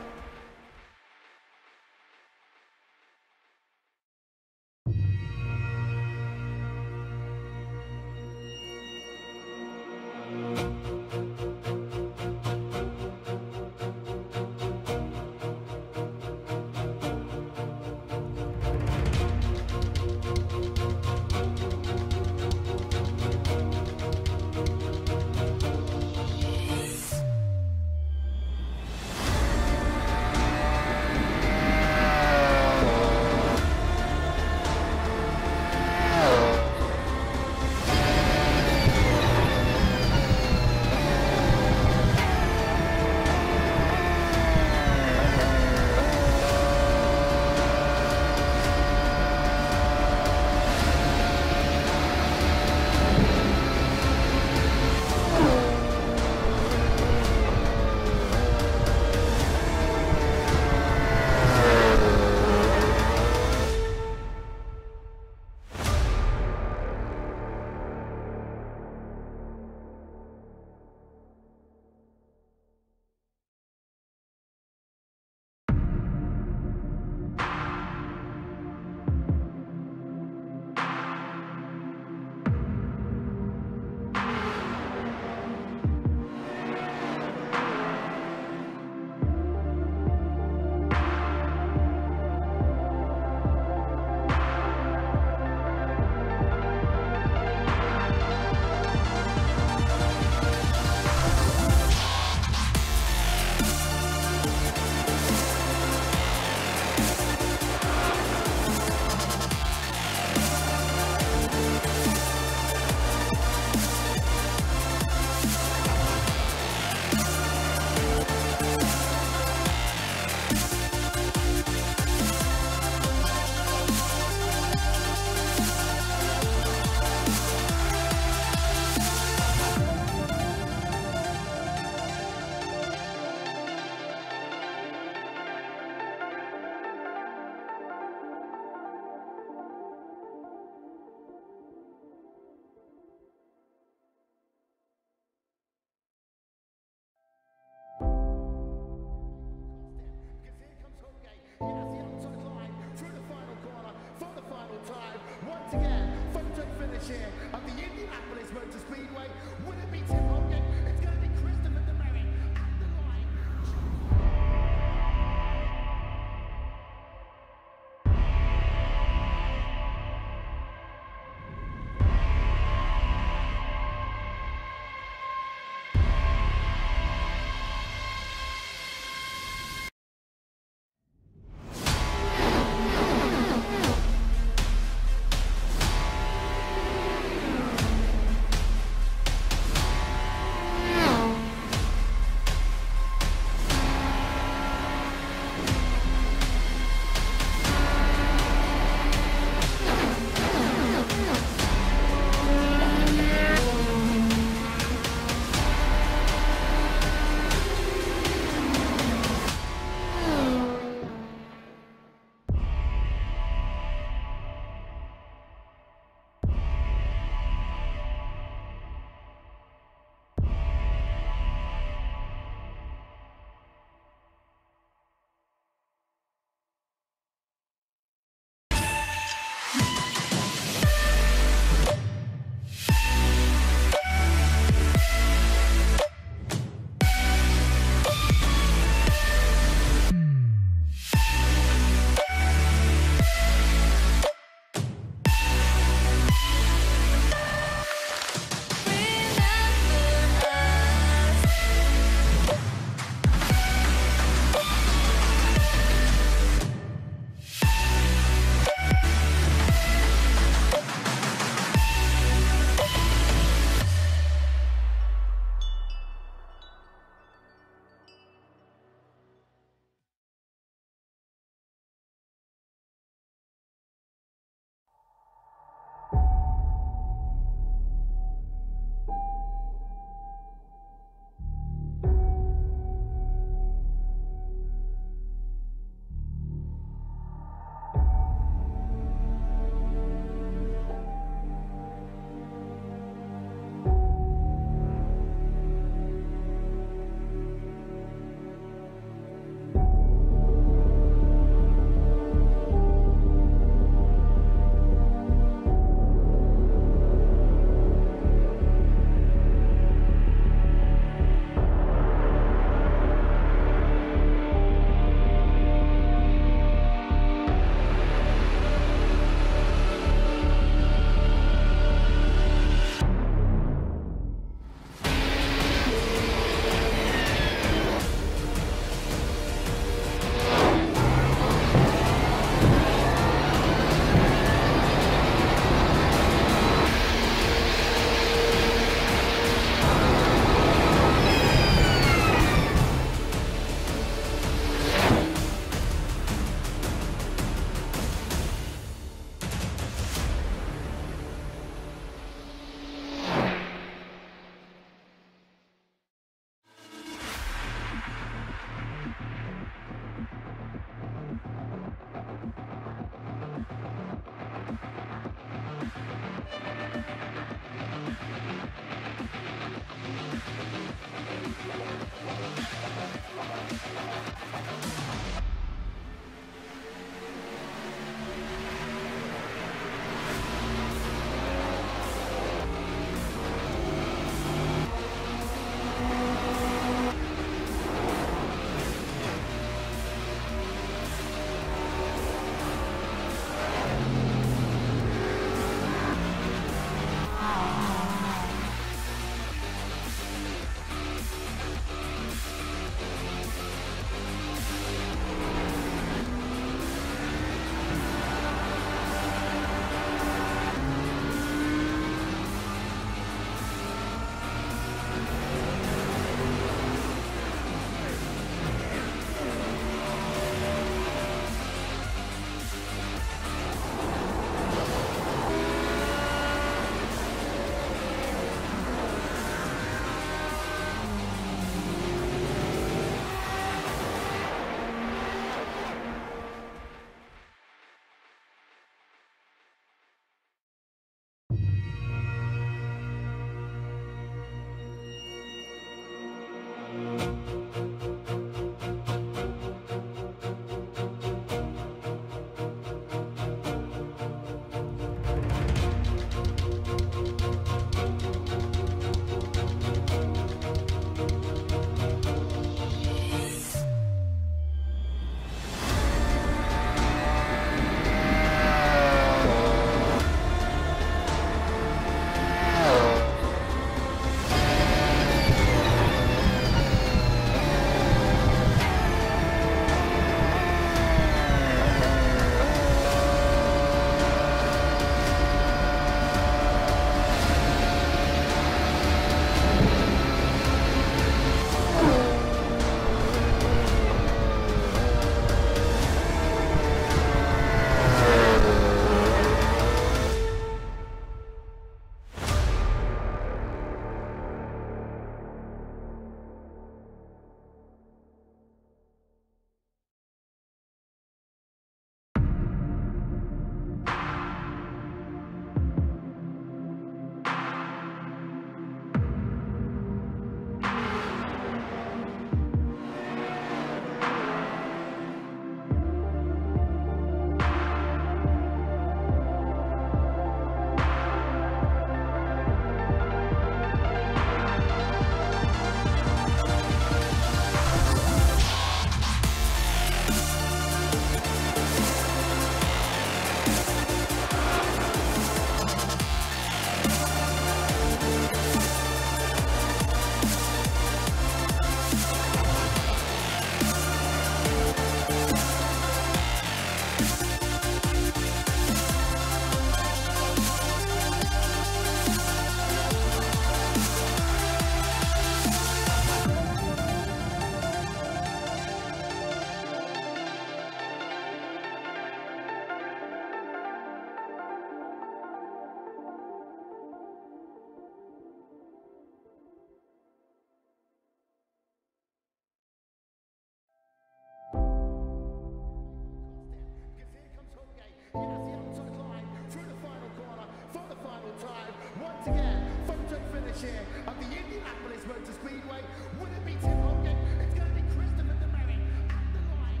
D: finish here of the Indianapolis Motor Speedway. Will it be Tim Hogan? It's going to be Christopher DeMary at the line.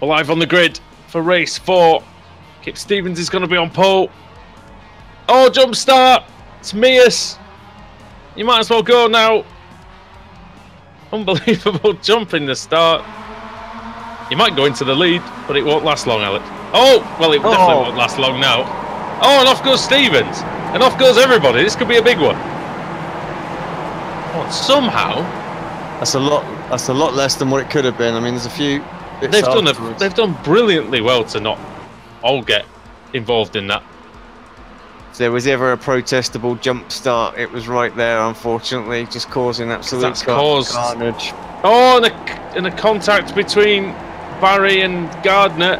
B: We're live on the grid for race 4. Kip Stevens is going to be on pole. Oh, jump start! It's Mias. You might as well go now. Unbelievable jump in the start. You might go into the lead, but it won't last long, Alex. Oh, well, it definitely won't last long now. Oh, and off goes Stevens. And off goes everybody. This could be a big one. Oh, somehow.
C: That's a lot less than what it could have been. I mean, there's a few bits
B: They've done brilliantly well to not all get involved in that.
C: If there was ever a protestable jump start, it was right there, unfortunately, just causing absolute carnage.
B: Oh, and a contact between Barry and Gardner.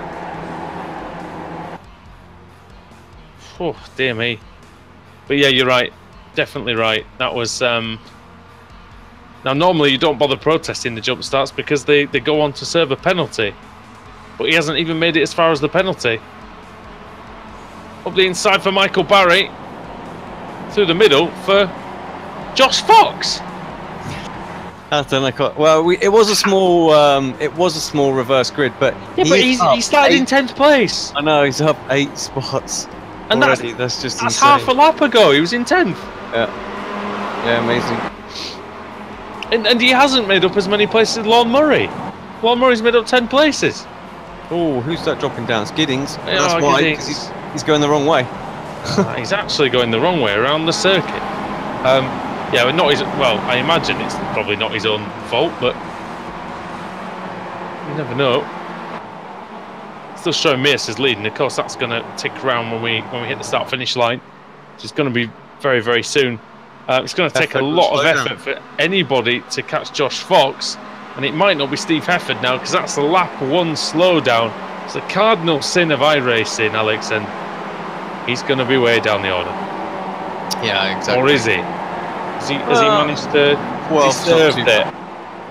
B: Oh, dear me. But yeah, you're right. Definitely right. That was... Now, normally you don't bother protesting the jump starts because they go on to serve a penalty. But he hasn't even made it as far as the penalty. Up the inside for Michael Barry. Through the middle for Josh Fox.
C: Well, it was a small reverse grid, but
B: yeah, but he started in 10th place.
C: I know, he's up 8 spots.
B: And
C: already. That's just insane.
B: Half a lap ago. He was in 10th.
C: Yeah, amazing.
B: And he hasn't made up as many places as Lon Murray. Lon Murray's made up 10 places.
C: Oh, who's that dropping down? It's Giddings.
B: Yeah,
C: that's why, because he's going the wrong way.
B: He's actually going the wrong way around the circuit. Yeah, but not his. Well, I imagine it's probably not his own fault, but you never know. Still showing Mears is leading. Of course, that's going to tick around when we hit the start-finish line, which is going to be very, very soon. It's going to take a lot of effort for anybody to catch Josh Fox, and it might not be Steve Hefford now because that's a lap 1 slowdown. It's a cardinal sin of iRacing, Alex, and he's going to be way down the order.
C: Yeah, exactly.
B: Or is he? Has he managed to?
C: 12th,
B: Has he served
C: not too
B: it?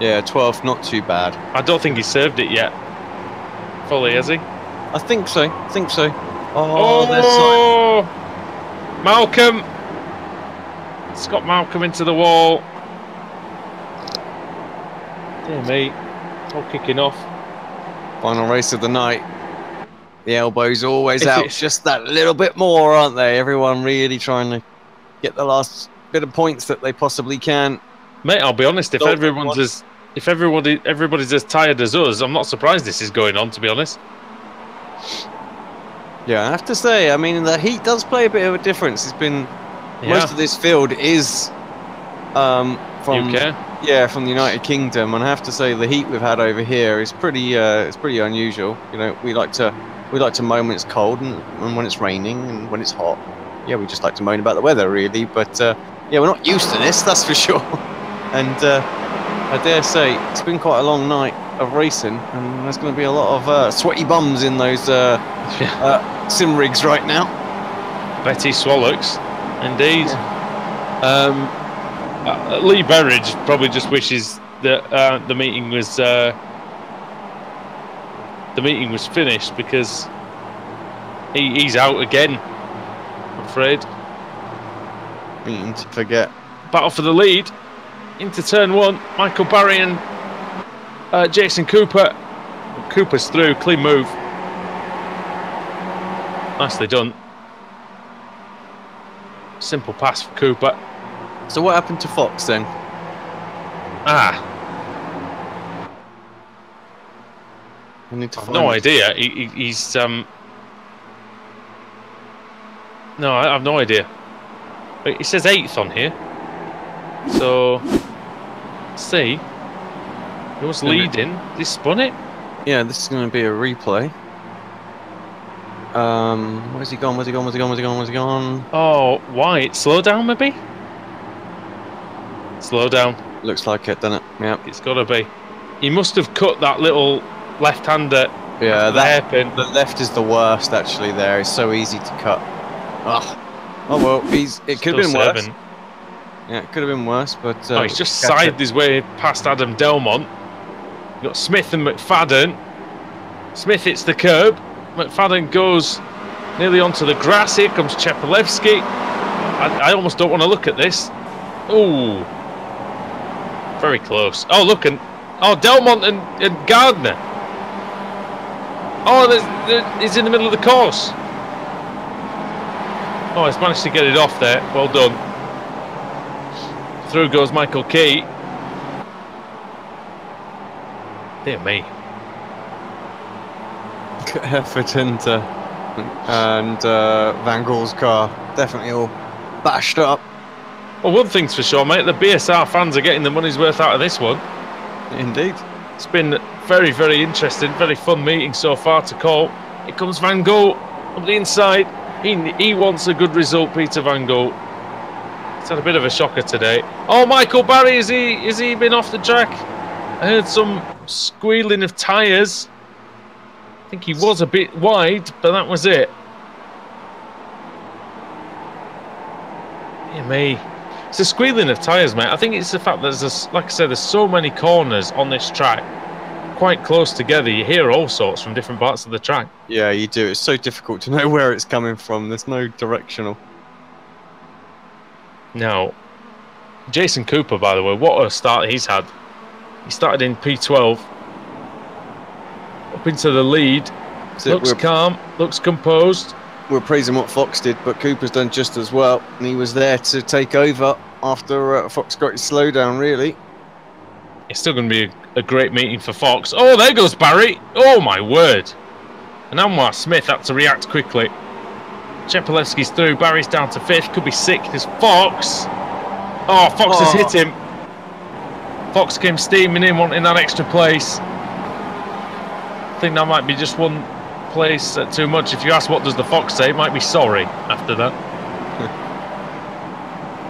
C: Yeah, 12th, not too bad.
B: I don't think he served it yet. Fully, has he?
C: I think so. Oh, there's
B: Malcolm! Scott Malcolm into the wall. Dear me. All kicking off.
C: final race of the night. The elbows always
B: If
C: out
B: it's-
C: just that little bit more, aren't they? Everyone really trying to get the last bit of points that they possibly can.
B: Mate, I'll be honest. If
C: Don't
B: everybody's as tired as us, I'm not surprised this is going on. To be honest.
C: Yeah, I have to say, I mean, the heat does play a bit of a difference. It's been most of this field is from
B: UK.
C: Yeah, from the United Kingdom, and I have to say the heat we've had over here is pretty it's pretty unusual. You know, we like to moan when it's cold and when it's raining and when it's hot. Yeah, we just like to moan about the weather really, but yeah, we're not used to this, that's for sure. And I dare say it's been quite a long night of racing, and there's going to be a lot of sweaty bums in those sim rigs right now.
B: Betty Swallocks, indeed. Lee Berridge probably just wishes that the meeting was finished, because he's out again, I'm afraid.
C: Meaning to forget.
B: Battle for the lead into turn one. Michael Barry and Jason Cooper. Cooper's through, clean move. Nicely done. Simple pass for Cooper.
C: So what happened to Fox then?
B: I
C: I need to
B: have
C: find
B: no
C: it.
B: idea. He's no, I have no idea. Wait, it says 8th on here. So let's see. He was leading. He spun it.
C: Yeah, this is going to be a replay. Where's he gone? Where's he gone? Where's he gone? Where's he gone? Where's he gone?
B: Oh, why? Slow down, maybe? Slow down.
C: Looks like it, doesn't it? Yeah.
B: It's got to be. He must have cut that little left-hander.
C: Yeah,
B: the hairpin.
C: The left is the worst actually. There, it's so easy to cut. Ugh. Oh well, it could have been worse. Yeah, it could have been worse, but
B: He's just sided his way past Adam Delmont. You've got Smith and McFadden. Smith hits the curb. McFadden goes nearly onto the grass. Here comes Chepelevsky. I almost don't want to look at this. Ooh, very close. Oh, look, and Delmont and Gardner. Oh, he's in the middle of the course. Oh, he's managed to get it off there. Well done. Through goes Michael Key. Dear me.
C: good effort into and Van Gaal's car definitely all bashed up.
B: Well, one thing's for sure, mate. The BSR fans are getting the money's worth out of this one.
C: Indeed.
B: It's been very, very interesting, very fun meeting so far to call. Here comes Van Gaal up the inside. He wants a good result, Peter Van Gaal. He's had a bit of a shocker today. Oh, Michael Barry, is he been off the track? I heard some squealing of tyres. I think he was a bit wide, but that was it. Dear me. It's the squealing of tyres, mate. I think it's the fact that like I said, there's so many corners on this track, quite close together. You hear all sorts from different parts of the track.
C: Yeah, you do. It's so difficult to know where it's coming from. There's no directional.
B: Now, Jason Cooper, by the way, what a start he's had. He started in P12, up into the lead. Looks calm, looks composed.
C: We're praising what Fox did, but Cooper's done just as well. And he was there to take over after Fox got his slowdown, really.
B: It's still going to be a great meeting for Fox. Oh, there goes Barry. Oh, my word. And Anwar Smith had to react quickly. Chepelevsky's through. Barry's down to 5th. Could be 6th. There's Fox. Oh, Fox has hit him. Fox came steaming in, wanting that extra place. I think that might be just one place too much. If you ask what does the Fox say, it might be sorry after that.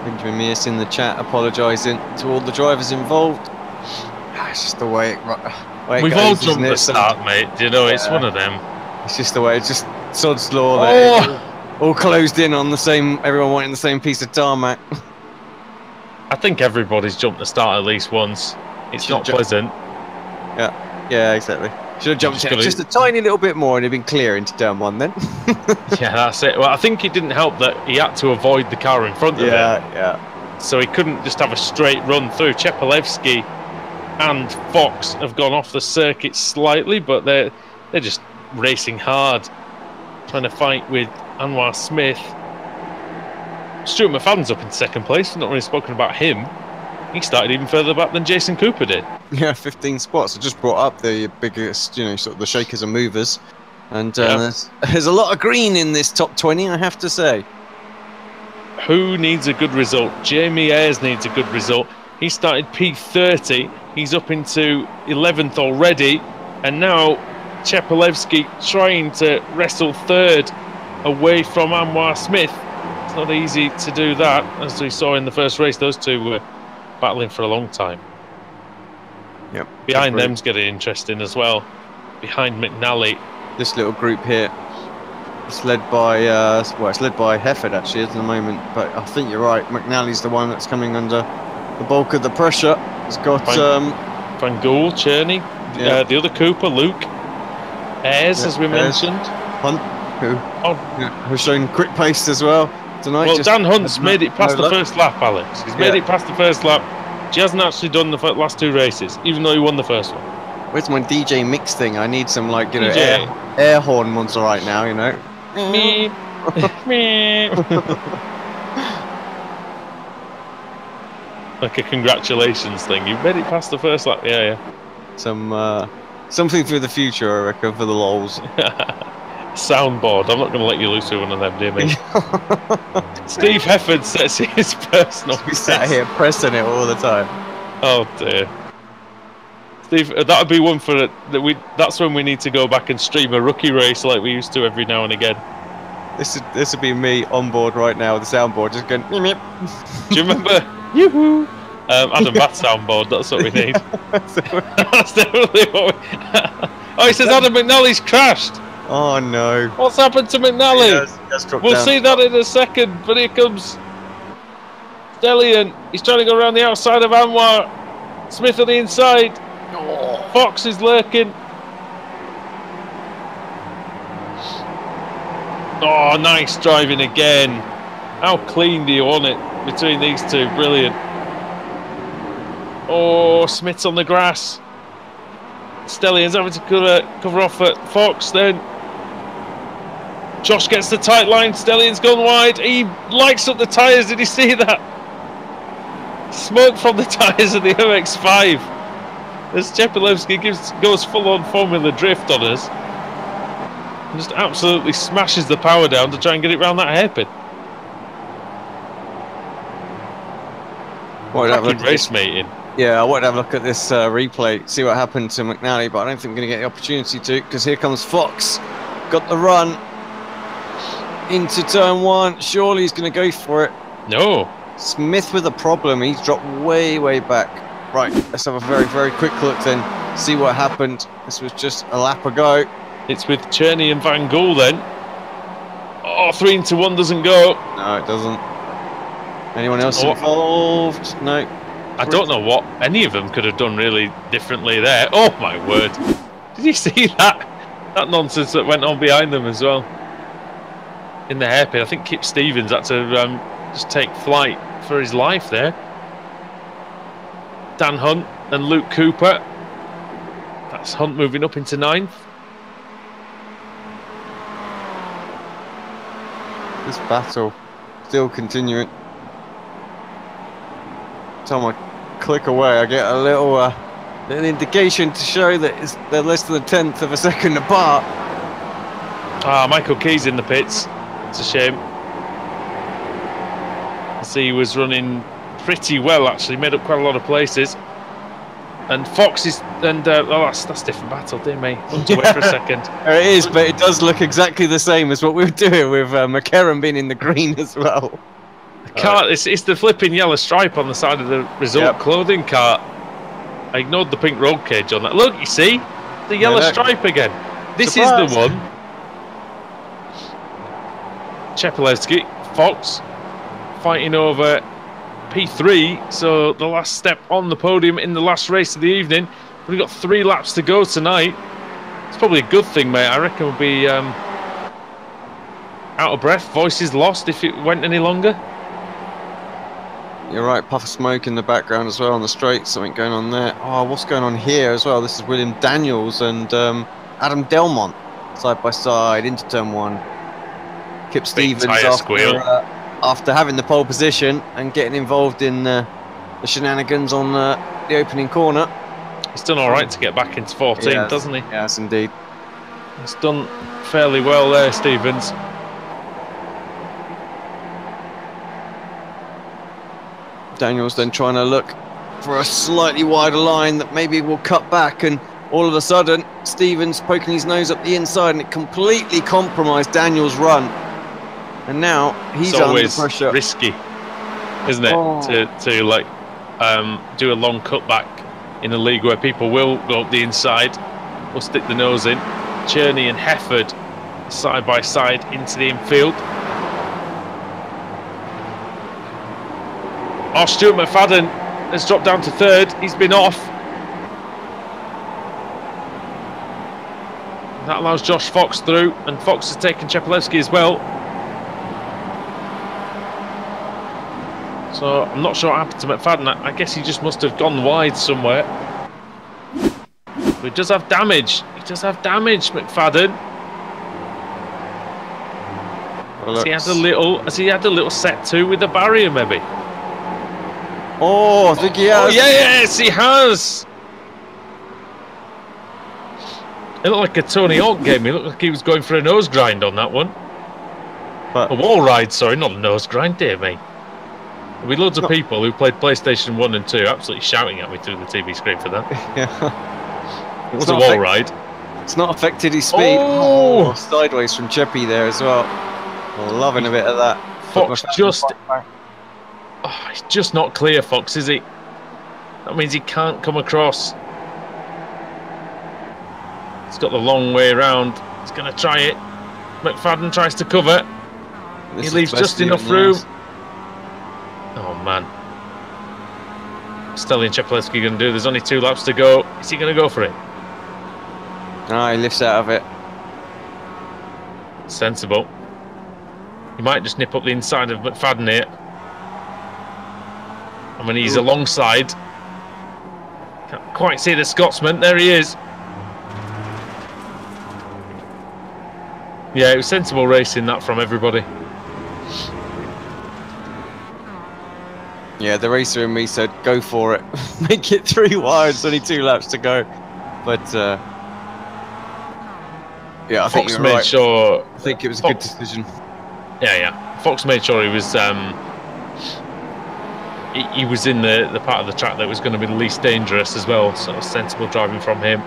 C: Benjamin Mears in the chat apologising to all the drivers involved. It's just the way it
B: We've
C: goes,
B: all
C: isn't
B: jumped
C: it?
B: the start, mate. You know, it's one of them.
C: It's just the way, it's just sod's law there. All closed in on the same, everyone wanting the same piece of tarmac.
B: I think everybody's jumped the start at least once. It's not pleasant.
C: Yeah, exactly. Should have jumped just a tiny little bit more and he'd been clear into turn 1 then.
B: Yeah, that's it. Well, I think it didn't help that he had to avoid the car in front of him.
C: Yeah.
B: So he couldn't just have a straight run through. Chepelevsky and Fox have gone off the circuit slightly, but they're just racing hard, trying to fight with Anwar Smith. Stuart McFadden's up in second place. We've not really spoken about him. He started even further back than Jason Cooper did.
C: Yeah, 15 spots. I just brought up the biggest, sort of the shakers and movers. And there's a lot of green in this top 20, I have to say.
B: Who needs a good result? Jamie Ayres needs a good result. He started P30. He's up into 11th already. And now Chepelevsky trying to wrestle third away from Anwar Smith. It's not easy to do that. As we saw in the first race, those two were battling for a long time.
C: Yep.
B: Behind them's getting interesting as well. Behind McNally.
C: This little group here, it's led by it's led by Hefford actually at the moment. But I think you're right. McNally's the one that's coming under the bulk of the pressure. He's got
B: Van Gool, Cherney, the other Cooper, Luke, Ayres, as we mentioned,
C: Hunt, who's shown quick pace as well tonight.
B: Well, Dan Hunt's made it past the first lap, Alex. He's made it past the first lap. He hasn't actually done the last 2 races, even though he won the first one.
C: Where's my DJ mix thing? I need some air horn ones right now,
B: Me. Me. Like a congratulations thing. You've made it past the first lap. Yeah.
C: Something for the future, I reckon, for the lols.
B: Soundboard. I'm not going to let you loose with one of them, dear me. Steve Hefford sets his personal.
C: We sat here pressing it all the time.
B: Oh dear. Steve, that would be one for that. That's when we need to go back and stream a rookie race like we used to every now and again.
C: This would be me on board right now with the soundboard, just going. Meep, meep.
B: Do you remember? Yoo-hoo! Adam Bat soundboard. That's what we need. That's definitely what we. Oh, he says Adam McNally's crashed.
C: Oh no!
B: What's happened to McNally? We'll see that in a second. But here comes Stellian. He's trying to go around the outside of Anwar Smith on the inside. Fox is lurking. Oh, nice driving again. How clean do you want it between these two? Brilliant. Oh, Smith's on the grass. Stellian's having to cover off at Fox then. Josh gets the tight line. Stellian's gone wide. He lights up the tyres. Did you see that? Smoke from the tyres of the MX5. As Chepelevsky goes full-on Formula Drift on us. And just absolutely smashes the power down to try and get it round that hairpin. Race mating.
C: Yeah, I wanted to have a look at this replay, see what happened to McNally, but I don't think we're going to get the opportunity to, because here comes Fox. Got the run into turn 1. Surely he's going to go for it.
B: No.
C: Smith with a problem. He's dropped way, way back. Right, let's have a very, very quick look then. See what happened. This was just a lap ago.
B: It's with Cherney and Van Gool then. Oh, 3 into 1 doesn't go.
C: No, it doesn't. Anyone else involved? No.
B: I don't know what any of them could have done really differently there. Oh my word. Did you see that? That nonsense that went on behind them as well. In the hairpin. I think Kip Stevens had to just take flight for his life there. Dan Hunt and Luke Cooper. That's Hunt moving up into 9th.
C: This battle still continuing. Time I click away, I get a little indication to show that they're less than a 1/10 of a second apart.
B: Ah, Michael Key's in the pits. It's a shame. I see he was running pretty well actually, made up quite a lot of places. And Fox is, and that's a different battle, dear me. Looked away for a second.
C: It is, but it does look exactly the same as what we were doing with McCarron being in the green as well.
B: It's the flipping yellow stripe on the side of the result clothing cart. I ignored the pink roll cage on that. Look, you see? The yellow stripe again. This is the one. Chepelevsky, Fox, fighting over P3, so the last step on the podium in the last race of the evening. We've got 3 laps to go tonight. It's probably a good thing, mate. I reckon we'll be out of breath, voices lost if it went any longer.
C: You're right, puff of smoke in the background as well on the straight, something going on there. Oh, what's going on here as well? This is William Daniels and Adam Delmont side by side into turn 1. Kip Stevens after having the pole position and getting involved in the shenanigans on the opening corner.
B: He's done all right to get back into 14, doesn't he?
C: Yes, indeed.
B: He's done fairly well there, Stevens.
C: Daniels then trying to look for a slightly wider line that maybe will cut back, and all of a sudden Stevens poking his nose up the inside, and it completely compromised Daniels' run. And now he's under pressure.
B: Risky, isn't it, to like do a long cutback in a league where people will go up the inside, will stick the nose in. Cherney and Hefford side by side into the infield. Oh, Stuart McFadden has dropped down to 3rd. He's been off. That allows Josh Fox through, and Fox has taken Chepelewski as well. So I'm not sure what happened to McFadden. I guess he just must have gone wide somewhere. But he does have damage. He does have damage, McFadden.
C: Well,
B: has he had a little set to with the barrier, maybe?
C: Oh, I think he has.
B: Oh, yes, he has. It looked like a Tony Hawk game. He looked like he was going for a nose grind on that one.
C: But
B: a wall ride, sorry, not a nose grind, dear me. There'll be loads of people who played PlayStation 1 and 2 absolutely shouting at me through the TV screen for that.
C: Yeah.
B: It was a wall ride.
C: It's not affected his speed. Oh, sideways from Cheppy there as well. Loving a bit of that.
B: Fox just... Oh, he's just not clear, Fox, is he? That means he can't come across. He's got the long way around. He's going to try it. McFadden tries to cover. He leaves just enough room. Oh, man. What's Stelly and Chepelewski going to do? There's only 2 laps to go. Is he going to go for it?
C: No, he lifts out of it.
B: Sensible. He might just nip up the inside of McFadden here. And when he's alongside, can't quite see the Scotsman. There he is. Yeah, it was sensible racing that from everybody.
C: Yeah, the racer in me said, go for it. Make it 3 wide, only 2 laps to go. But, yeah, I think you're right.
B: Sure,
C: I think it was a good decision.
B: Yeah. Fox made sure he was... He was in the part of the track that was going to be the least dangerous as well, so sensible driving from him.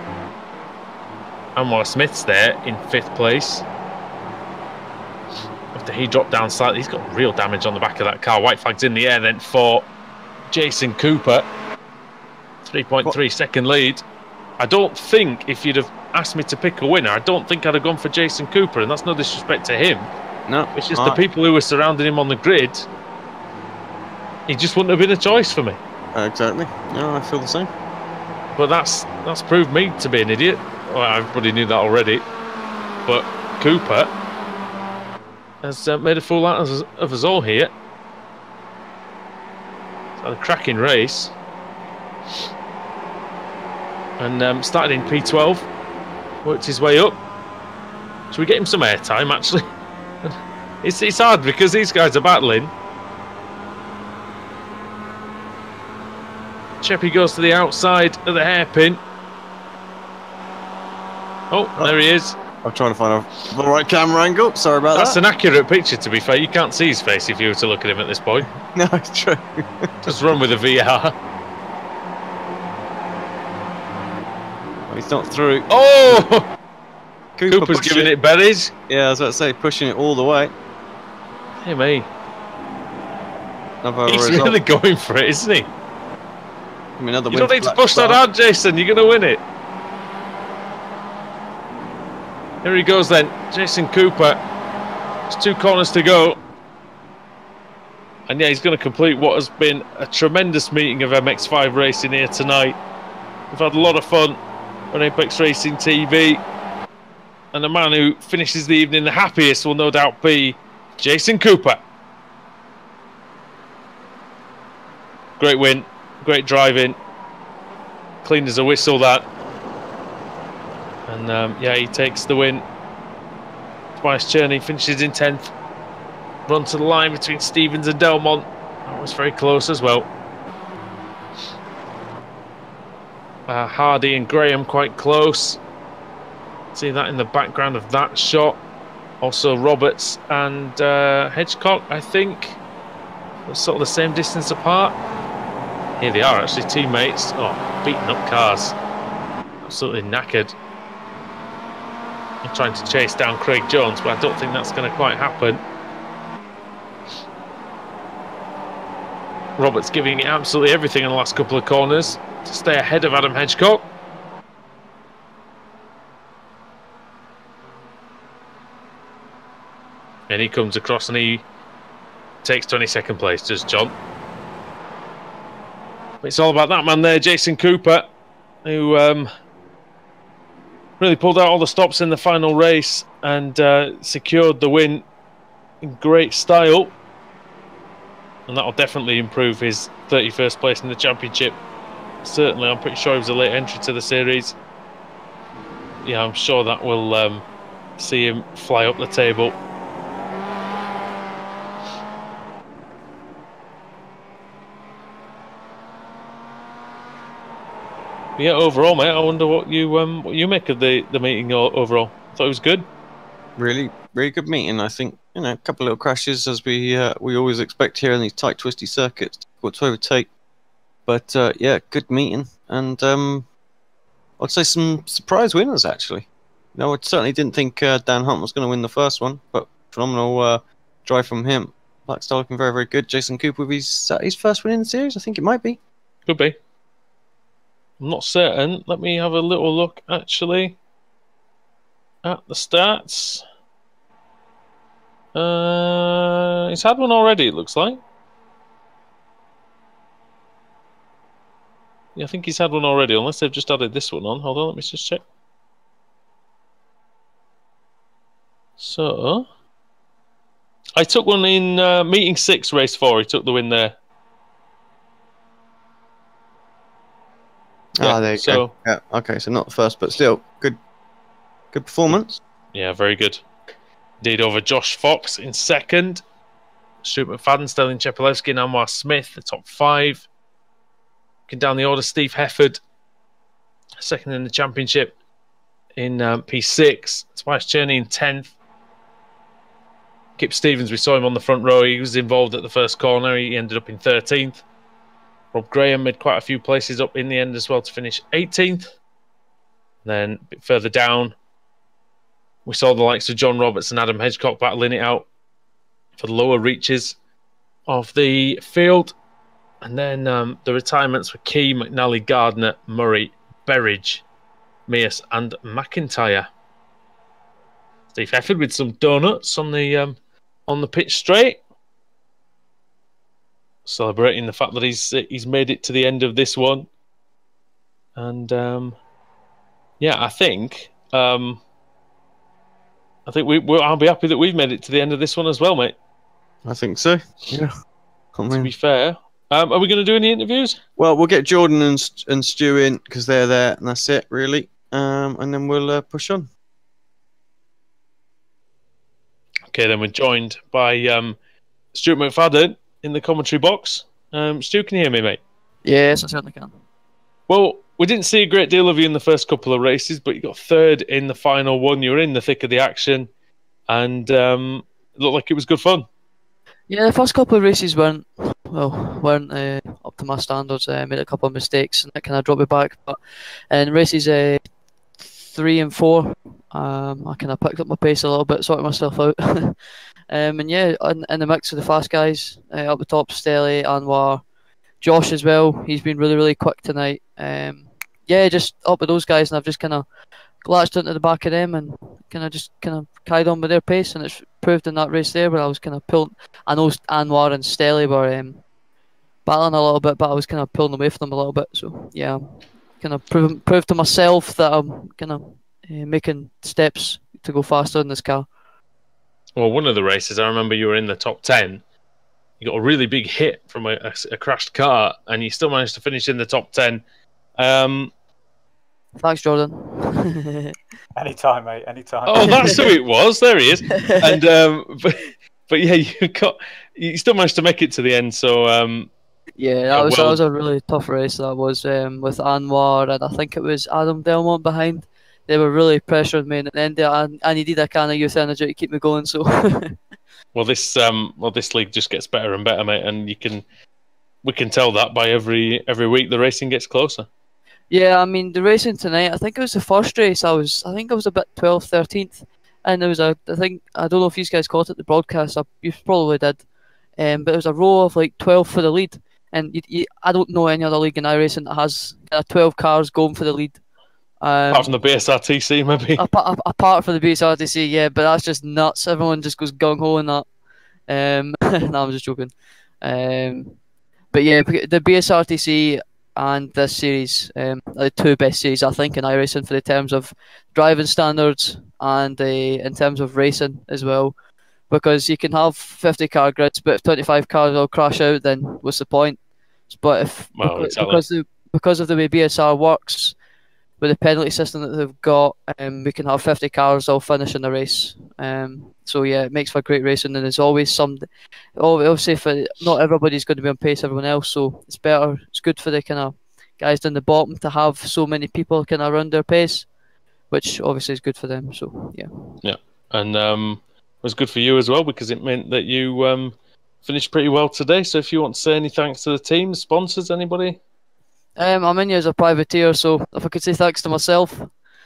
B: Anwar Smith's there in 5th place. After he dropped down slightly, he's got real damage on the back of that car. White flag's in the air then for Jason Cooper. 3.3 second lead. I don't think, if you'd have asked me to pick a winner, I don't think I'd have gone for Jason Cooper, and that's no disrespect to him.
C: No,
B: it's just the people who were surrounding him on the grid. He just wouldn't have been a choice for me.
C: Exactly. No, I feel the same.
B: But that's proved me to be an idiot. Well, everybody knew that already. But Cooper has made a fool out of us all here. It's had a cracking race. And started in P12. Worked his way up. Should we get him some airtime, actually? It's hard because these guys are battling. Cheppy goes to the outside of the hairpin. Oh, there he is.
C: I'm trying to find the right camera angle. Sorry about that.
B: That's an accurate picture, to be fair. You can't see his face if you were to look at him at this point.
C: No, it's true.
B: Just run with the VR.
C: Oh, he's not through.
B: Oh! Cooper's giving it berries.
C: Yeah, I was about to say, pushing it all the way.
B: Hey, me. He's really going for it, isn't he? You don't need to push that hard, Jason. You're going to win it. Here he goes then. Jason Cooper. There's 2 corners to go. And yeah, he's going to complete what has been a tremendous meeting of MX5 racing here tonight. We've had a lot of fun on Apex Racing TV. And the man who finishes the evening the happiest will no doubt be Jason Cooper. Great win, great driving. Clean as a whistle, that. And yeah, he takes the win. Tobias Cherney finishes in 10th. Run to the line between Stevens and Delmont. That was very close as well. Hardy and Graham quite close. See that in the background of that shot. Also Roberts and Hedgecock, I think. They're sort of the same distance apart. Here they are, actually, teammates. Oh, beating up cars. Absolutely knackered. I'm trying to chase down Craig Jones, but I don't think that's going to quite happen. Roberts giving it absolutely everything in the last couple of corners to stay ahead of Adam Hedgecock. And he comes across and he takes 22nd place, does John. But it's all about that man there, Jason Cooper, who really pulled out all the stops in the final race and secured the win in great style. And that'll definitely improve his 31st place in the championship. Certainly, I'm pretty sure he was a late entry to the series. Yeah, I'm sure that will see him fly up the table. But yeah, overall, mate, I wonder what you make of the meeting overall. I thought it was good. Really,
C: Really good meeting. I think, you know, a couple of little crashes as we always expect here in these tight, twisty circuits. Difficult to overtake. But yeah, good meeting. And I'd say some surprise winners, actually. No, I certainly didn't think Dan Hunt was going to win the first one, but phenomenal drive from him. Blackstar looking very, very good. Jason Cooper with his first win in the series. I think it might be.
B: Could be. I'm not certain. Let me have a little look, actually, at the stats. He's had one already, it looks like. Yeah, I think he's had one already, unless they've just added this one on. Hold on, let me just check. So, I took one in meeting 6, race 4. He took the win there.
C: Yeah, there you go. Yeah, okay, so not the first, but still good performance.
B: Yeah, very good. Indeed, over Josh Fox in 2nd. Stuart McFadden, Sterling Chepelewski, and Anwar Smith, the top 5. Looking down the order, Steve Hefford, 2nd in the championship in P6. Tobias Cherney in 10th. Kip Stevens, we saw him on the front row. He was involved at the first corner. He ended up in 13th. Rob Graham made quite a few places up in the end as well to finish 18th. Then a bit further down, we saw the likes of John Roberts and Adam Hedgecock battling it out for the lower reaches of the field. And then the retirements were Key, McNally, Gardner, Murray, Berridge, Mears and McIntyre. Steve Hefford with some donuts on the pitch straight, celebrating the fact that he's made it to the end of this one. And yeah, I think I'll be happy that we've made it to the end of this one as well, mate.
C: I think so. Yeah.
B: To be fair, are we going to do any interviews?
C: Well, we'll get Jordan and Stu in because they're there, and that's it, really. And then we'll push on.
B: Okay, then we're joined by Stuart McFadden in the commentary box. Stu, can you hear me, mate?
E: Yes, I certainly can.
B: Well, we didn't see a great deal of you in the first couple of races, but you got 3rd in the final one. You were in the thick of the action, and it looked like it was good fun.
E: Yeah, the first couple of races weren't up to my standards. I made a couple of mistakes, and that kind of dropped me back. But in races 3 and 4, I kind of picked up my pace a little bit, sorted myself out. And yeah, in the mix of the fast guys, up the top, Stelly, Anwar, Josh as well. He's been really, really quick tonight. Yeah, just up with those guys, and I've just kind of latched into the back of them and just carried on with their pace, and it's proved in that race there where I was kind of pulling. I know Anwar and Stelly were battling a little bit, but I was kind of pulling away from them a little bit. So yeah, kind of prove to myself that I'm kind of making steps to go faster in this car.
B: Well, one of the races, I remember you were in the top 10. You got a really big hit from a crashed car, and you still managed to finish in the top 10.
E: Thanks, Jordan.
F: Anytime, mate. Anytime.
B: Oh, that's who it was. There he is. And but yeah, you still managed to make it to the end. So
E: yeah, that was a really tough race. That was with Anwar, and I think it was Adam Delmont behind. They were really pressuring me, and at the end there, I needed a can of youth energy to keep me going. So
B: well, this league just gets better and better, mate, and we can tell that by every week the racing gets closer.
E: Yeah, I mean the racing tonight. I think it was the first race. I think I was about 12th, 13th, and there was I don't know if you guys caught it the broadcast. You probably did, but there was a row of like 12 for the lead, and I don't know any other league in iRacing that has 12 cars going for the lead.
B: Apart from the BSRTC, maybe.
E: Apart from the BSRTC, yeah, but that's just nuts. Everyone just goes gung ho in that. No, I'm just joking. But yeah, the BSRTC and this series are the two best series I think in iRacing for the terms of driving standards and in terms of racing as well, because you can have 50 car grids, but if 25 cars all crash out, then what's the point? But because of the way BSR works with the penalty system that they've got, we can have 50 cars all finish in the race. So yeah, it makes for great racing, and there's always obviously for not everybody's going to be on pace everyone else, so it's better. It's good for the kind of guys down the bottom to have so many people kind of around their pace, which obviously is good for them. So yeah,
B: and it was good for you as well because it meant that you finished pretty well today. So if you want to say any thanks to the team, sponsors, anybody.
E: I'm in here as a privateer, so if I could say thanks to myself,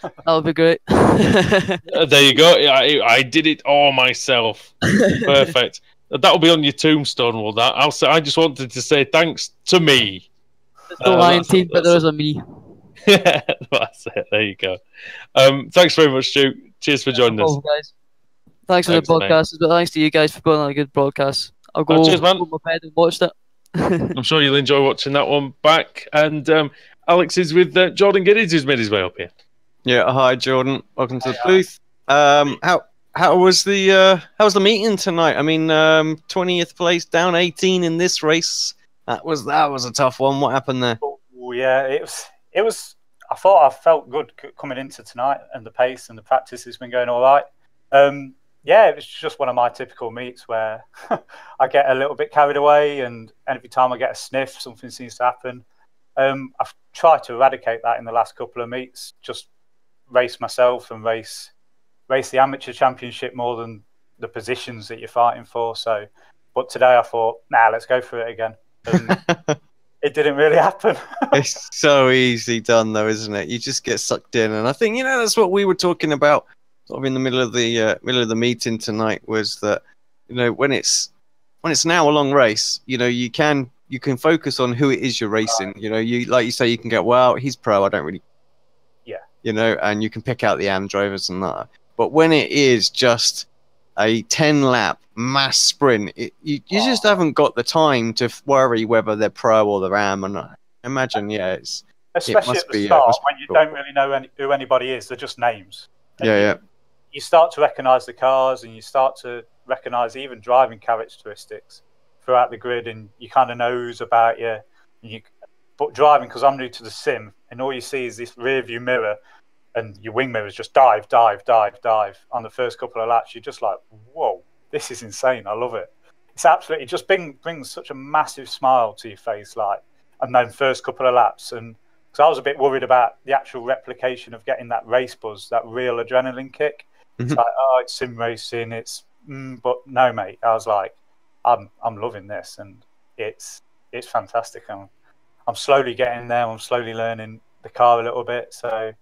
E: that would be great.
B: There you go. I did it all myself. Perfect. That'll be on your tombstone. Will that? I just wanted to say thanks to me.
E: There's no Lion team, but there is a me.
B: Yeah, that's it. There you go. Thanks very much, Stu. Cheers for joining us.
E: Guys. Thanks for the podcast, but thanks to you guys for putting on a good broadcast. I'll go
B: cheers, man.
E: to my bed and watch it.
B: I'm sure you'll enjoy watching that one back. And Alex is with Jordan Giddings, who's made his way up here.
C: Yeah, hi Jordan. Welcome to the booth. How was the meeting tonight? I mean, 20th place, down 18 in this race. That was a tough one. What happened there?
F: Oh yeah, it was. I thought I felt good coming into tonight, and the pace and the practice has been going all right. Yeah, it was just one of my typical meets where I get a little bit carried away, and every time I get a sniff, something seems to happen. I've tried to eradicate that in the last couple of meets, just race myself and race the amateur championship more than the positions that you're fighting for. So, but today I thought, let's go for it again. And it didn't really happen.
C: It's so easy done, though, isn't it? You just get sucked in, and I think that's what we were talking about. Sort of in the middle of the meeting tonight was that when it's now a long race, you can focus on who it is you're racing. You like you say you can go, well, he's pro, I don't really, and you can pick out the AM drivers and that. But when it is just a 10-lap mass sprint, you just haven't got the time to worry whether they're pro or they're AM. And I imagine,
F: especially at the start when you don't really know who anybody is, they're just names.
C: And
F: you start to recognise the cars, and you start to recognise even driving characteristics throughout the grid, and you kind of know who's about you. But driving, because I'm new to the sim, and all you see is this rear view mirror, and your wing mirrors just dive on the first couple of laps. You're just like, whoa, this is insane. I love it. It's absolutely, it just brings such a massive smile to your face, and then first couple of laps. And because I was a bit worried about the actual replication of getting that race buzz, that real adrenaline kick. It's like, it's sim racing. But no, mate. I was like, I'm loving this, and it's fantastic. I'm slowly getting there. I'm slowly learning the car a little bit. So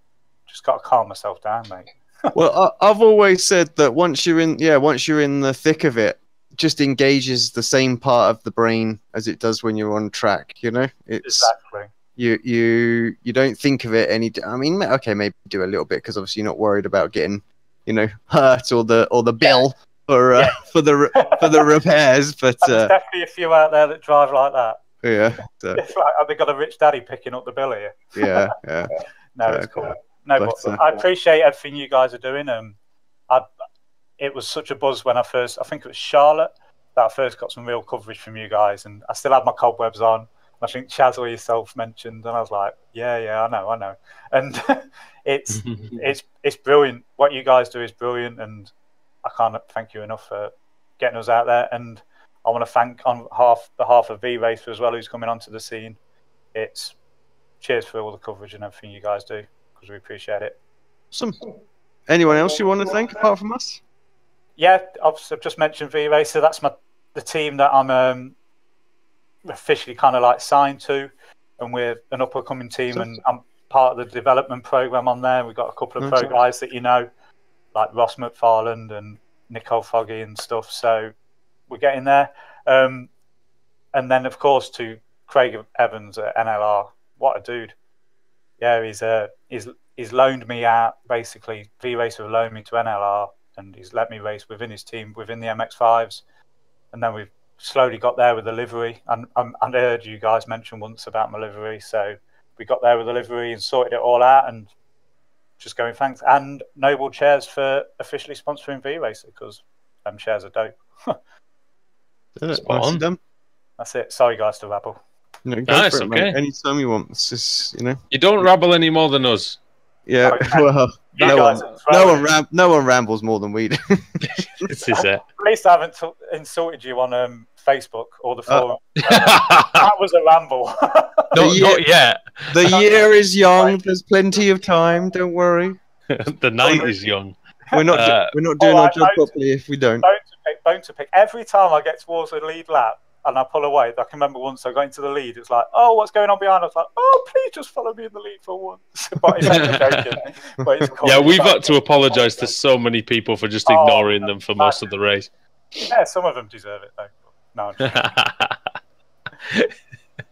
F: just got to calm myself down, mate.
C: Well, I've always said that once you're in the thick of it, just engages the same part of the brain as it does when you're on track. It's
F: exactly.
C: You don't think of it any. I mean, okay, maybe do a little bit because obviously you're not worried about getting, hurt or the bill for the repairs. But
F: there's definitely a few out there that drive like that.
C: yeah, so,
F: It's like, have they got a rich daddy picking up the bill here?
C: yeah.
F: No, it's cool. No, but I appreciate everything you guys are doing. It was such a buzz when I think it was Charlotte, that I first got some real coverage from you guys, and I still had my cobwebs on. I think Chaz or yourself mentioned, and I was like, yeah, I know. And it's brilliant. What you guys do is brilliant, and I can't thank you enough for getting us out there. And I want to thank on behalf of V-Racer as well, who's coming onto the scene. It's cheers for all the coverage and everything you guys do, because we appreciate it.
C: Awesome. Anyone else you want to thank apart from us?
F: Yeah, I've just mentioned V-Racer. That's the team that I'm officially kind of like signed to, and we're an up and coming team, and I'm part of the development program on there. We've got a couple of pro guys that like Ross McFarland and Nicole Foggy and stuff, so we're getting there. And then of course to Craig Evans at NLR. What a dude. Yeah, he's loaned me out, basically. V-Racer have loaned me to NLR, and he's let me race within his team, within the MX5s, and then we've slowly got there with the livery. And I heard you guys mention once about my livery, so we got there with the livery and sorted it all out, and just going thanks. And Noble Chairs for officially sponsoring V-Racer, because them chairs are dope. That's it. Sorry guys to rabble.
C: No,
B: it's okay.
C: Mate. Anytime you want. It's just,
B: You don't rabble any more than us.
C: Yeah, well, no one rambles more than we do.
B: This is it.
F: At least I haven't insulted you on Facebook or the forum. That was a ramble.
B: Not yet.
C: The year is young. There's plenty of time. Don't worry.
B: The night is young.
C: We're not doing our job properly if we don't.
F: Bone to pick. Every time I get towards the lead lap and I pull away, I can remember once I got into the lead. It's like, oh, what's going on behind? I was like, oh, please just follow me in the lead for once. But it's joking. But it's cool.
B: Yeah, we've had to apologise to so many people for just ignoring them for most of the race.
F: Yeah, some of them deserve it though. No.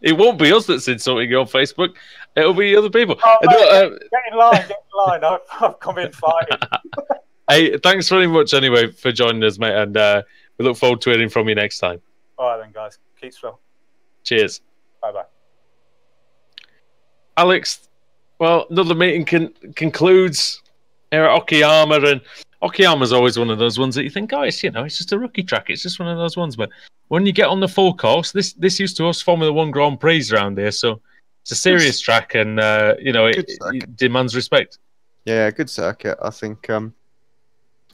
B: It won't be us that's insulting you on Facebook. It'll be other people.
F: Oh, mate, get in line. I've come in fighting.
B: Hey, thanks very much anyway for joining us, mate, and we look forward to hearing from you next time.
F: All right then, guys. Keep strong.
B: Cheers.
F: Bye-bye.
B: Alex, well, another meeting concludes here at Okayama, and Okayama's always one of those ones that you think, oh, it's just a rookie track. It's just one of those ones. But when you get on the full course, this used to host Formula One Grand Prix around here, so it's a serious track, and it demands respect.
C: Yeah, good circuit. I think.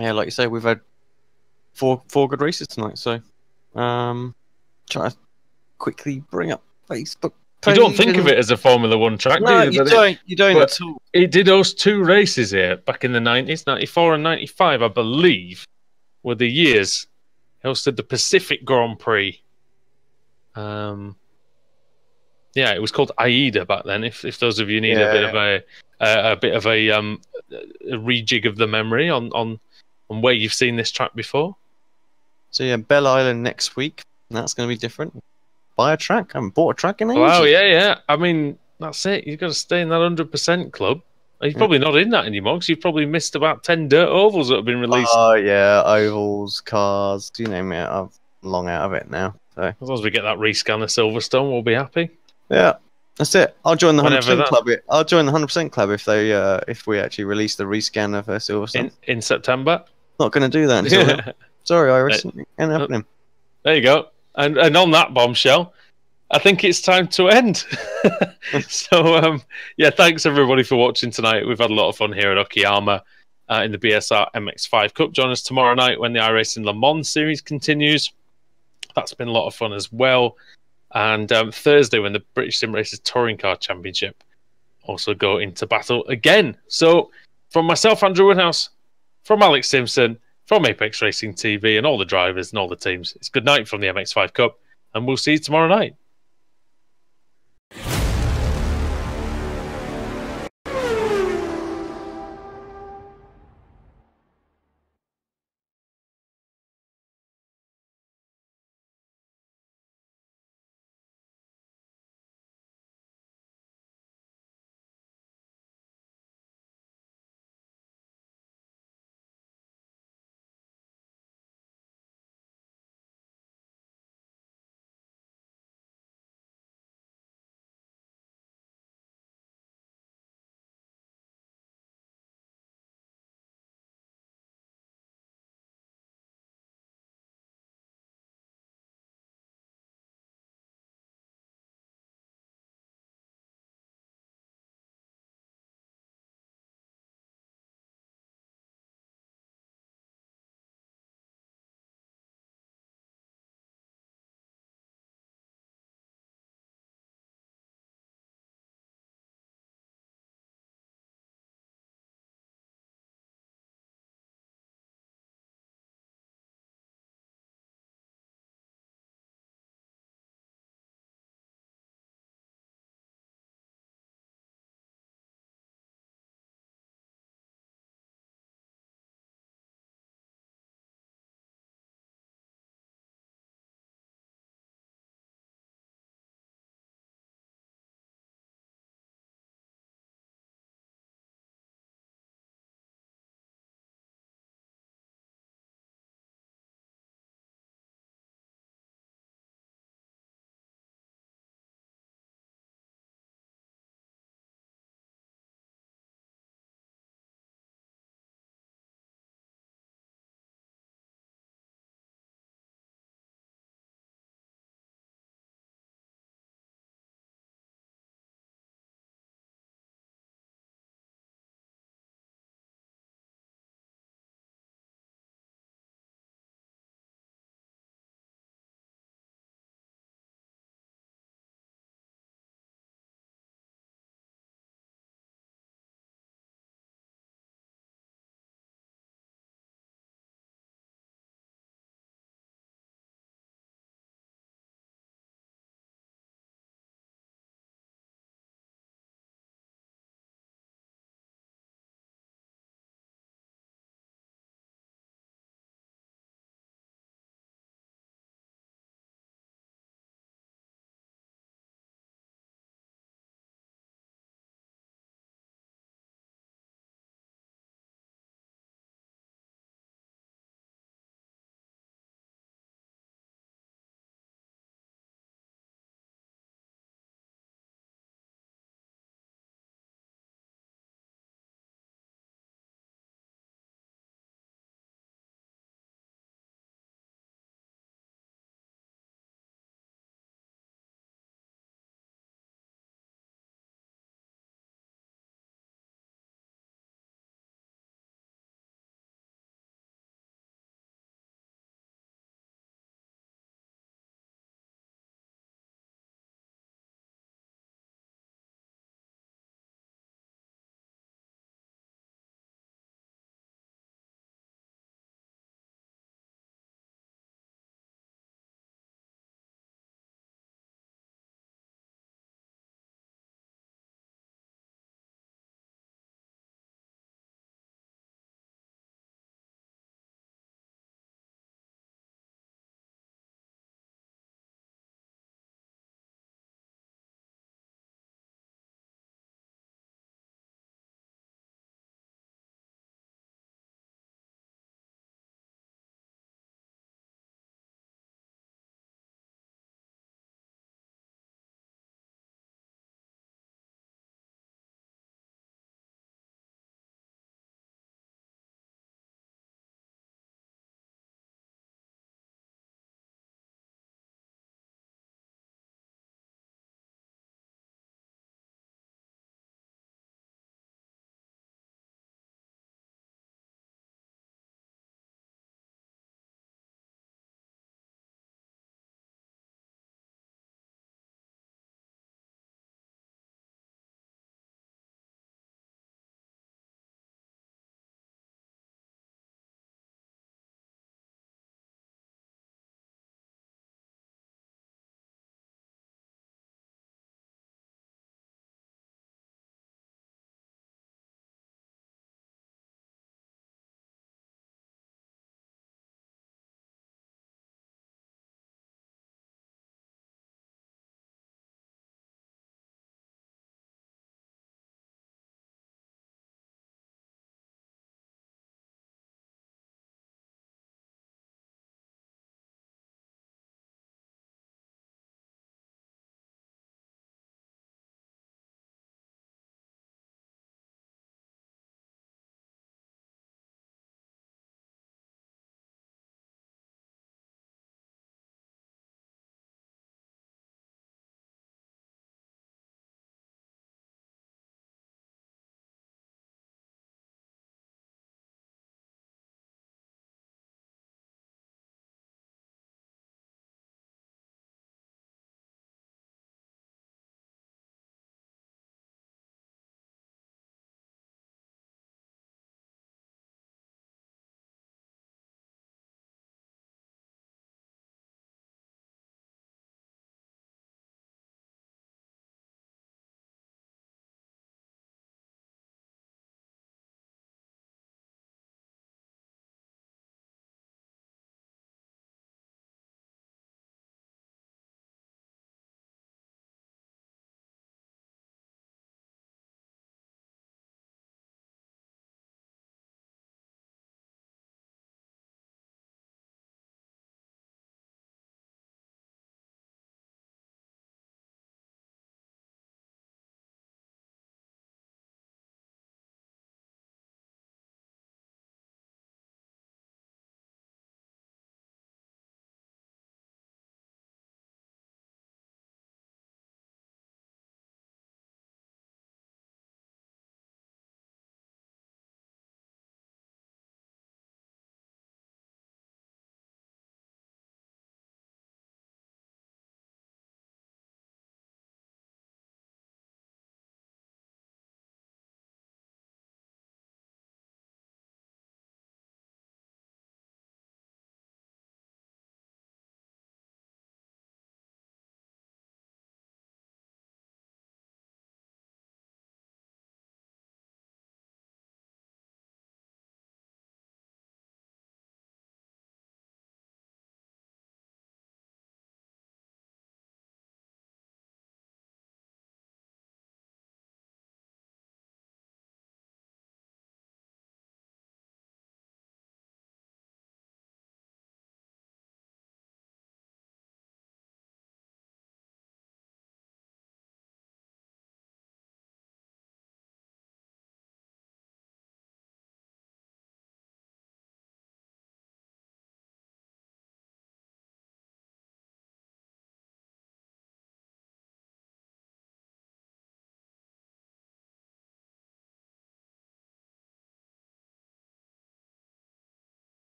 C: Yeah, like you say, we've had four good races tonight. So, try to quickly bring up Facebook.
B: You don't think of it as a Formula One track,
C: no,
B: do you?
C: You don't at all.
B: It did host 2 races here back in the 90s, 94 and 95, I believe, were the years. It hosted the Pacific Grand Prix. Yeah, it was called AIDA back then. If those of you need a bit of a rejig of the memory on where you've seen this track before.
C: So yeah, Bell Island next week. That's going to be different. Buy a track. I haven't bought a track in ages.
B: Wow, yeah. I mean, that's it. You've got to stay in that 100% club. You're probably not in that anymore because you've probably missed about 10 dirt ovals that have been released.
C: Oh, yeah. Ovals, cars, you name it. I'm long out of it now. So.
B: As long as we get that rescan of Silverstone, we'll be happy.
C: Yeah, that's it. I'll join the 100% club. I'll join the 100% club if we actually release the rescan of Silverstone.
B: In September?
C: Not going to do that until then. Sorry, iRacing. Ain't happening.
B: There you go. And on that bombshell, I think it's time to end. So, thanks everybody for watching tonight. We've had a lot of fun here at Okayama in the BSR MX5 Cup. Join us tomorrow night when the iRacing Le Mans series continues. That's been a lot of fun as well. And Thursday when the British Sim Racers Touring Car Championship also go into battle again. So, from myself, Andrew Woodhouse, from Alex Simpson, from Apex Racing TV and all the drivers and all the teams, it's good night from the MX5 Cup, and we'll see you tomorrow night.